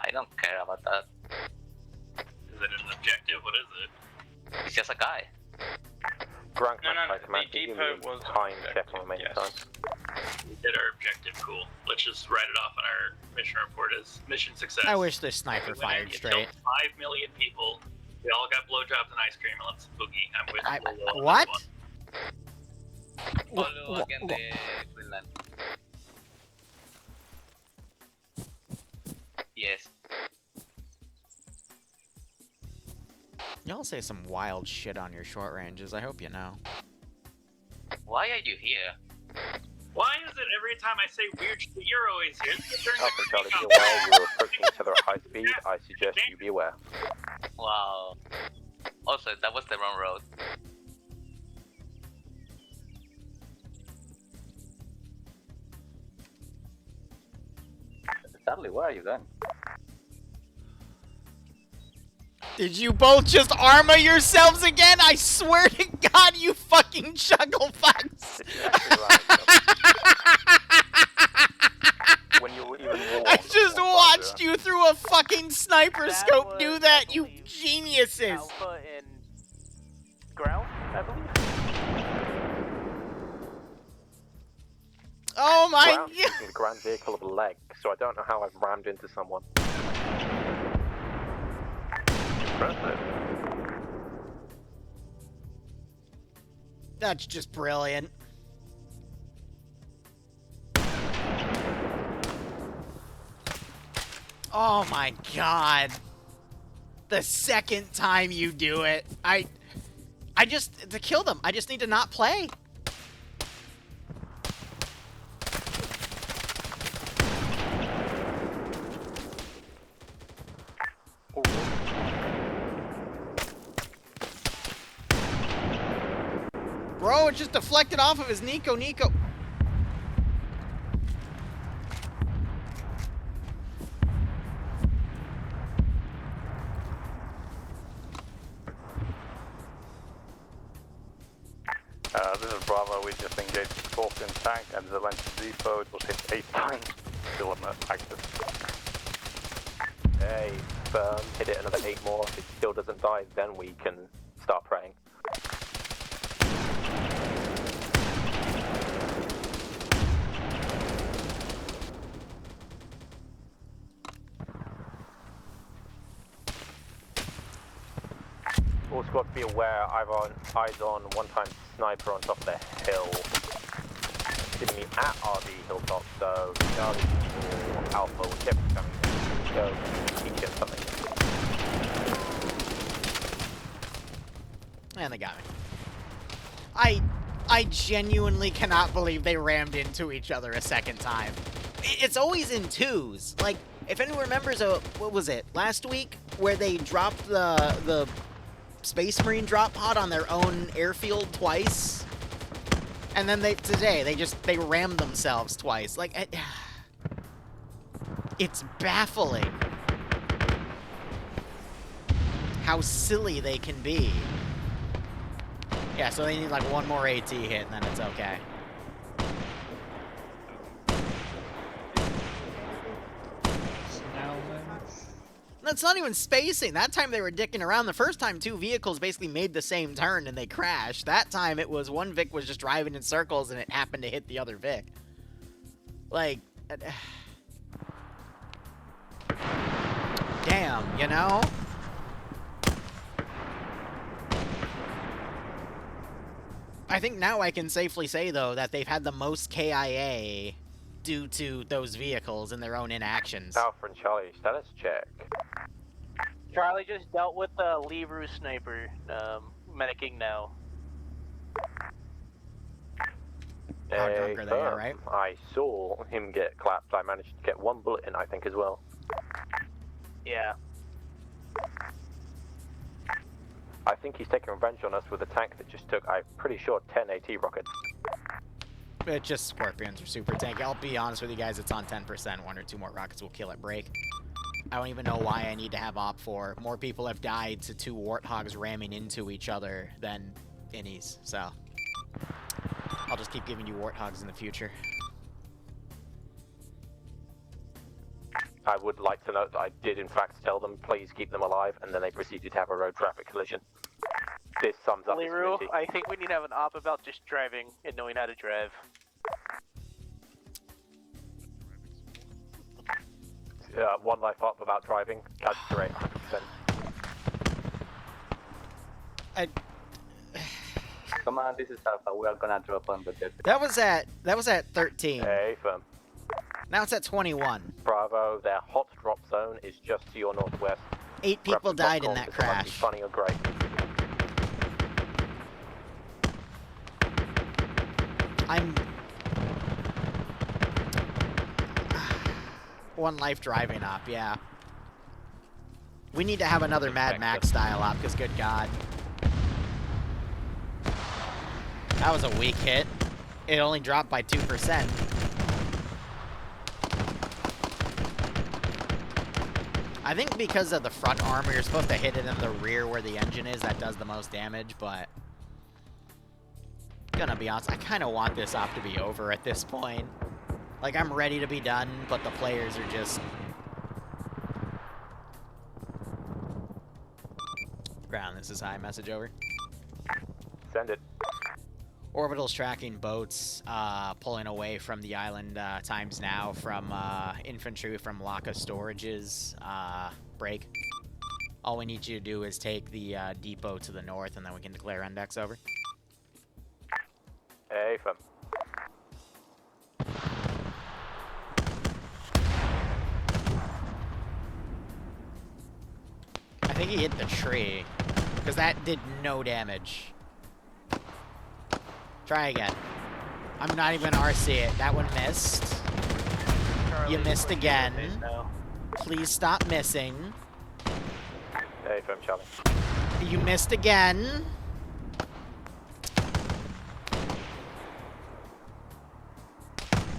I don't care about that. Is it an objective? What is it? He's just a guy. Grand No, Command, no, High Command, the can you depot give me was a time objective, check on the main yes. time? We did our objective, cool. Let's just write it off on our mission report as mission success. I wish this sniper We went in, fired you straight. killed 5 million people. We all got blowjobs and ice cream and let's boogie. I'm with Lolo on What? this one. Follow again the green line. Yes. Y'all say some wild shit on your short ranges. I hope you know. Why are you here? Why is it every time I say weird shit, you're always here? This is during the Alpha Charlie, be breakout. aware you're approaching each other at high speed. I suggest you be aware. Wow. Also, that was the wrong road. Charlie, where are you going? Did you both just armor yourselves again? I swear to God, you fucking chuckle fucks! When you were even more I just watched you through a fucking sniper scope do that, you geniuses! Alpha and ground, I believe. Oh my ground God! using the grand vehicle of a leg, so I don't know how I've rammed into someone. Impressive. That's just brilliant. Oh my God. The second time you do it, I just, to kill them, I just need to not play. Bro, it just deflected off of his Nico. This is Bravo. We just engaged the Scorpion tank and the Lens Depot. It was hit 8 times. Still active. Hey, firm. Hit it another 8 more. If it still doesn't die, then we can start praying. All squad, be aware, I've on eyes on one-time sniper on top of the hill. Giving me at RV hilltop, so Charlie or Alpha, whichever's coming in, go teach him something. And they got me. I genuinely cannot believe they rammed into each other a second time. It's always in twos. Like, if anyone remembers, what was it, last week? Where they dropped the Space Marine drop pod on their own airfield twice? And then today, they rammed themselves twice. Like, it's baffling how silly they can be. Yeah, so they need like one more AT hit and then it's okay. That's not even spacing. That time they were dicking around. The first time 2 vehicles basically made the same turn and they crashed. That time it was one Vic was just driving in circles and it happened to hit the other Vic. Like, damn, you know? I think now I can safely say, though, that they've had the most KIA due to those vehicles and their own inactions. Alpha and Charlie, status check. Charlie just dealt with the Liru sniper, medicing now. How drunk are they, all right? I saw him get clapped. I managed to get 1 bullet in, I think, as well. Yeah. I think he's taking revenge on us with a tank that just took, I'm pretty sure, 10 AT rockets. It's just Scorpions or super tank. I'll be honest with you guys, it's on 10%. 1 or 2 more rockets will kill it break. I don't even know why I need to have Op 4. More people have died to 2 Warthogs ramming into each other than Innies, so I'll just keep giving you Warthogs in the future. I would like to note that I did in fact tell them, please keep them alive, and then they proceeded to have a road traffic collision. This sums up Liru, this I think we need to have an op about just driving and knowing how to drive. One life up about driving. That's great, 100%. Come on, this is Alpha. We are gonna drop on the dead. That was at 13. Hey, firm. Now it's at 21. Bravo, their hot drop zone is just to your northwest. 8 people died in that crash. Funny or great. I'm 1 life driving up, yeah. We need to have another Mad Max style op, because good God. That was a weak hit. It only dropped by 2%. I think because of the front armor, you're supposed to hit it in the rear where the engine is. That does the most damage, but gonna be honest, I kind of want this op to be over at this point. Like, I'm ready to be done, but the players are just... Ground, this is high. Message over. Send it. Orbital's tracking boats pulling away from the island times now from infantry from Laka storages. Break. All we need you to do is take the depot to the north, and then we can declare index over. Hey, fam. I think he hit the tree, because that did no damage. Try again. I'm not even gonna RC it. That one missed. Charlie, You missed again. now. Please stop missing. Hey, fam, Charlie. You missed again.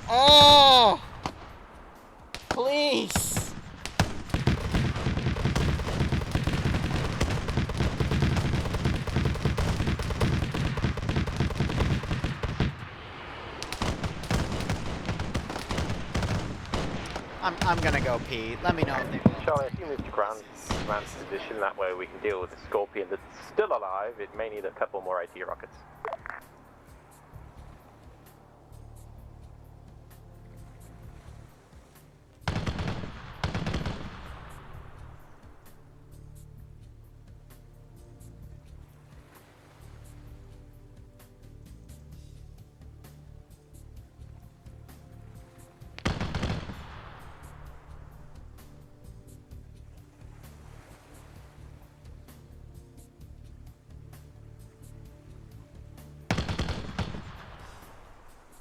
Oh! Please! I'm gonna go pee. Let me know if they blow. Charlie, if you move to ground position, that way we can deal with the Scorpion that's still alive. It may need a couple more AT rockets.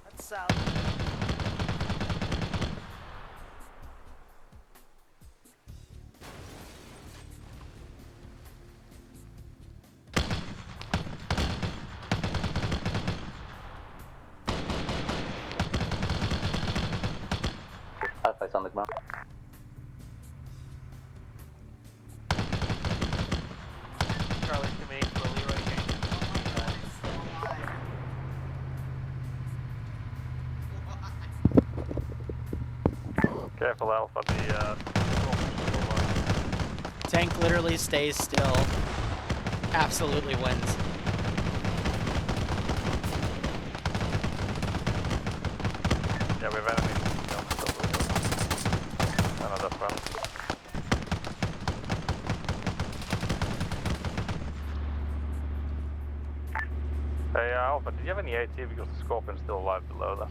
That's south. Alpha is on the ground. Charlie to me, for Leroy King. Careful, Alpha. The Tank literally stays still. Absolutely wins. yeah, we have enemies. Another front. Hey, Alpha, did you have any AT because the Scorpion's still alive below that?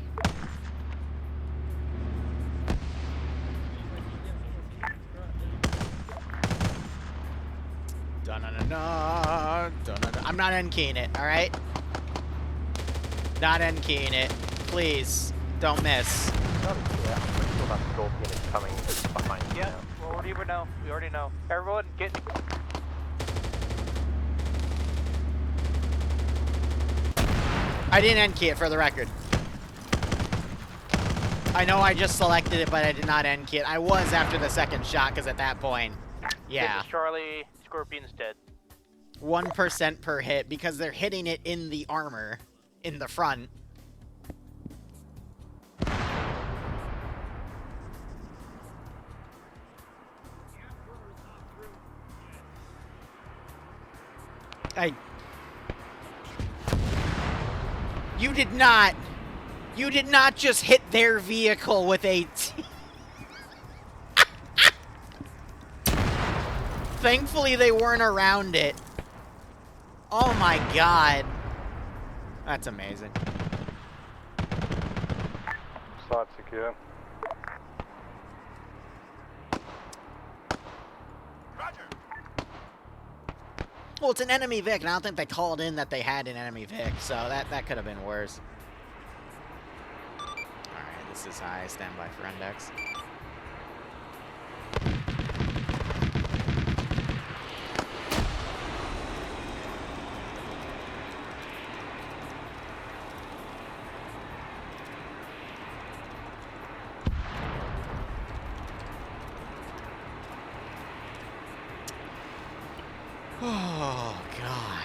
Dun-dun-dun-dun, dun-dun-dun. I'm not end-keying it, alright? Not end-keying it. Please, don't miss. Yeah, I'm pretty sure that Scorpion is coming behind you Yeah, now. we already know. We already know. Everyone, get. I didn't end-key it, for the record. I know I just selected it, but I did not end-key it. I was after the second shot, because at that point, yeah. This is Charlie. Scorpion's dead. 1% per hit, because they're hitting it in the armor, in the front. You did not just hit their vehicle with a Thankfully they weren't around it. Oh my god. That's amazing. Side secure. Well, it's an enemy Vic, and I don't think they called in that they had an enemy Vic, so that could have been worse. Alright, this is high. Stand by for index. Oh, God.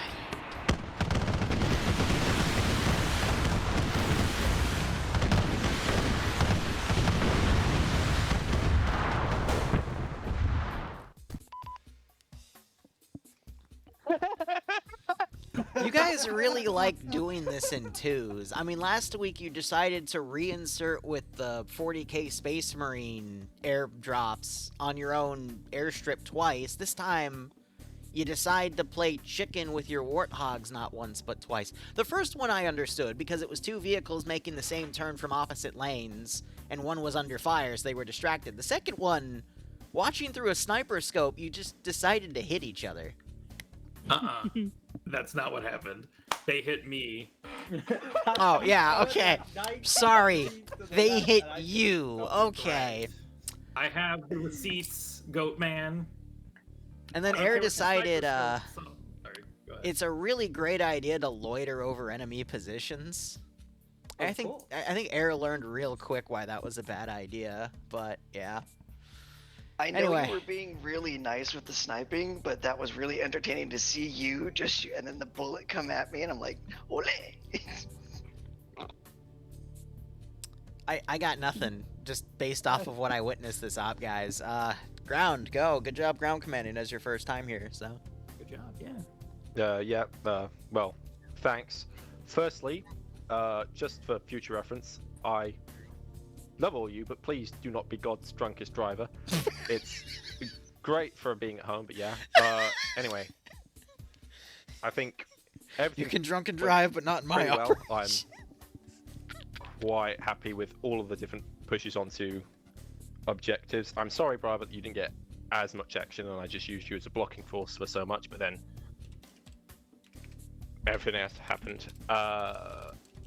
You guys really like doing this in twos. I mean, last week you decided to reinsert with the 40k Space Marine airdrops on your own airstrip twice. This time, you decide to play chicken with your warthogs not once but twice. The first one I understood because it was two vehicles making the same turn from opposite lanes, and one was under fire, so they were distracted. The second one, watching through a sniper scope, you just decided to hit each other. That's not what happened. They hit me. Oh, yeah, okay. Sorry. They hit you. Okay. I have the receipts, Goat Man. And then Air decided, it's a really great idea to loiter over enemy positions. I think Air learned real quick why that was a bad idea, but yeah. I know Anyway. you were being really nice with the sniping, but that was really entertaining to see you just shoot, and then the bullet come at me, and I'm like, ole! I got nothing, just based off of what I witnessed this op, guys. Ground, go. Good job ground commanding as your first time here, so. Good job, yeah. Well, thanks. Firstly, just for future reference, I love all you, but please do not be God's drunkest driver. It's great for being at home, but yeah. Anyway, I think everything. You can drunk and drive, but not in my well. operation. I'm quite happy with all of the different pushes onto objectives. I'm sorry, Bravo, that you didn't get as much action, and I just used you as a blocking force for so much, but then everything else happened.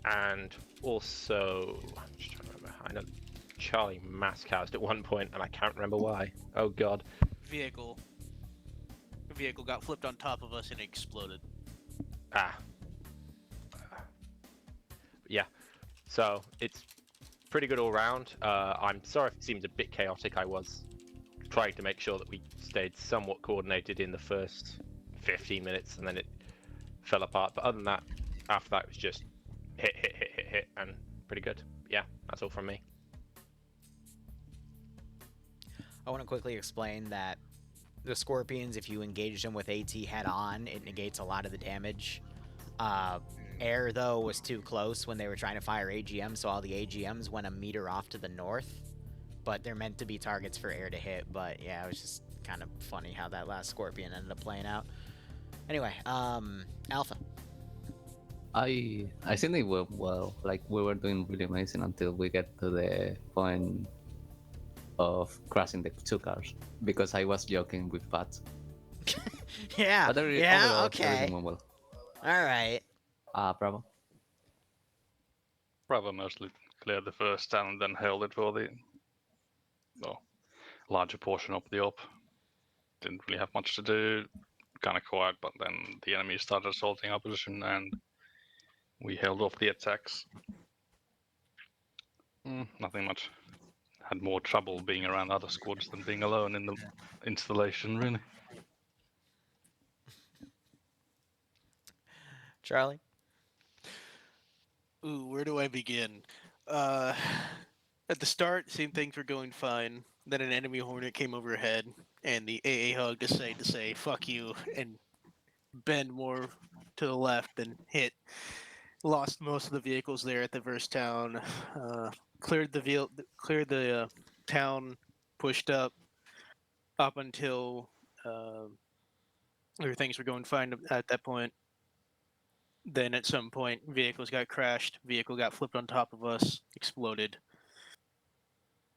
And also, I'm just trying to remember. I know Charlie mass cast at one point, and I can't remember why. Oh god. Vehicle got flipped on top of us and exploded. Yeah. So it's pretty good all round. I'm sorry if it seems a bit chaotic. I was trying to make sure that we stayed somewhat coordinated in the first 15 minutes, and then it fell apart. But other than that, after that, it was just hit, and pretty good. Yeah, that's all from me. I want to quickly explain that the Scorpions, if you engage them with AT head-on, it negates a lot of the damage. Air, though, was too close when they were trying to fire AGM, so all the AGMs went a meter off to the north. But they're meant to be targets for air to hit, but yeah, it was just kind of funny how that last Scorpion ended up playing out. Anyway, Alpha. I think they were well. Like, we were doing really amazing until we get to the point of crashing the two cars, because I was joking with Pat. Yeah, But overall, okay. Everything went well. Alright. Bravo. Bravo mostly cleared the first and then held it for the larger portion of the op. Didn't really have much to do, kind of quiet, but then the enemy started assaulting our position and we held off the attacks. Nothing much. Had more trouble being around other squads than being alone in the installation, really. Charlie? Ooh, where do I begin? At the start, same things were going fine. Then an enemy Hornet came overhead, and the AA hug decided to say, fuck you, and bend more to the left and hit. Lost most of the vehicles there at the first town. Cleared the town, pushed up until things were going fine at that point. Then at some point, vehicles got crashed. Vehicle got flipped on top of us, exploded.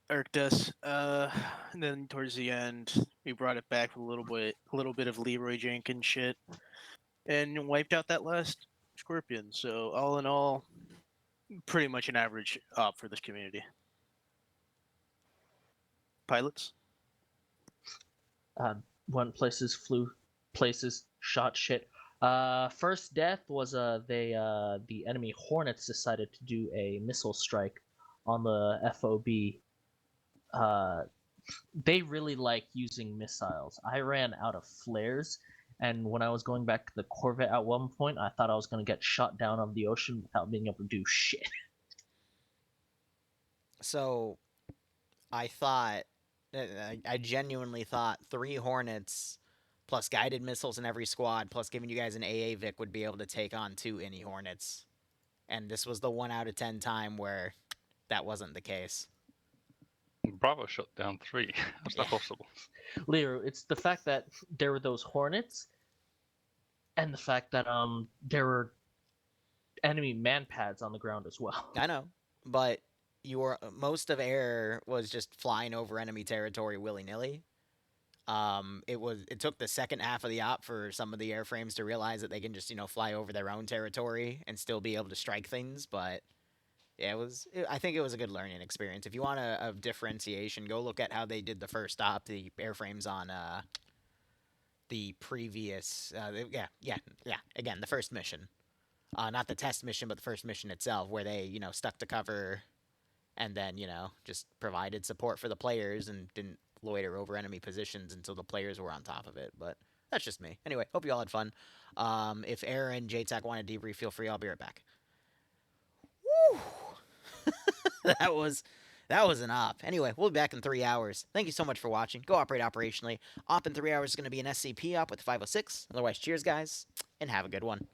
Irked us. And then towards the end, we brought it back with a little bit of Leroy Jenkins shit, and wiped out that last Scorpion. So all in all, pretty much an average op for this community. Pilots? Went places, flew places, shot shit. First death was the enemy Hornets decided to do a missile strike on the FOB. They really like using missiles. I ran out of flares, and when I was going back to the Corvette at one point, I thought I was going to get shot down of the ocean without being able to do shit. So, I genuinely thought 3 Hornets plus guided missiles in every squad plus giving you guys an AA Vic would be able to take on 2 Innie Hornets. And this was the 1 out of 10 time where that wasn't the case. Bravo shot down 3. How's that possible? Liru, it's the fact that there were those Hornets, and the fact that there were enemy man pads on the ground as well. I know, but most of air was just flying over enemy territory willy-nilly. It took the second half of the op for some of the airframes to realize that they can just, fly over their own territory and still be able to strike things, but yeah, I think it was a good learning experience. If you want a differentiation, go look at how they did the first op, the airframes on the previous, again, the first mission. Not the test mission, but the first mission itself, where they, stuck to cover and then, just provided support for the players and didn't loiter over enemy positions until the players were on top of it. But that's just me. Anyway, hope you all had fun. If Aaron, JTAC want to debrief, feel free. I'll be right back. Woo! that was an op. Anyway, we'll be back in 3 hours. Thank you so much for watching. Go operate operationally. Op in 3 hours is going to be an SCP op with 506. Otherwise, cheers, guys, and have a good one.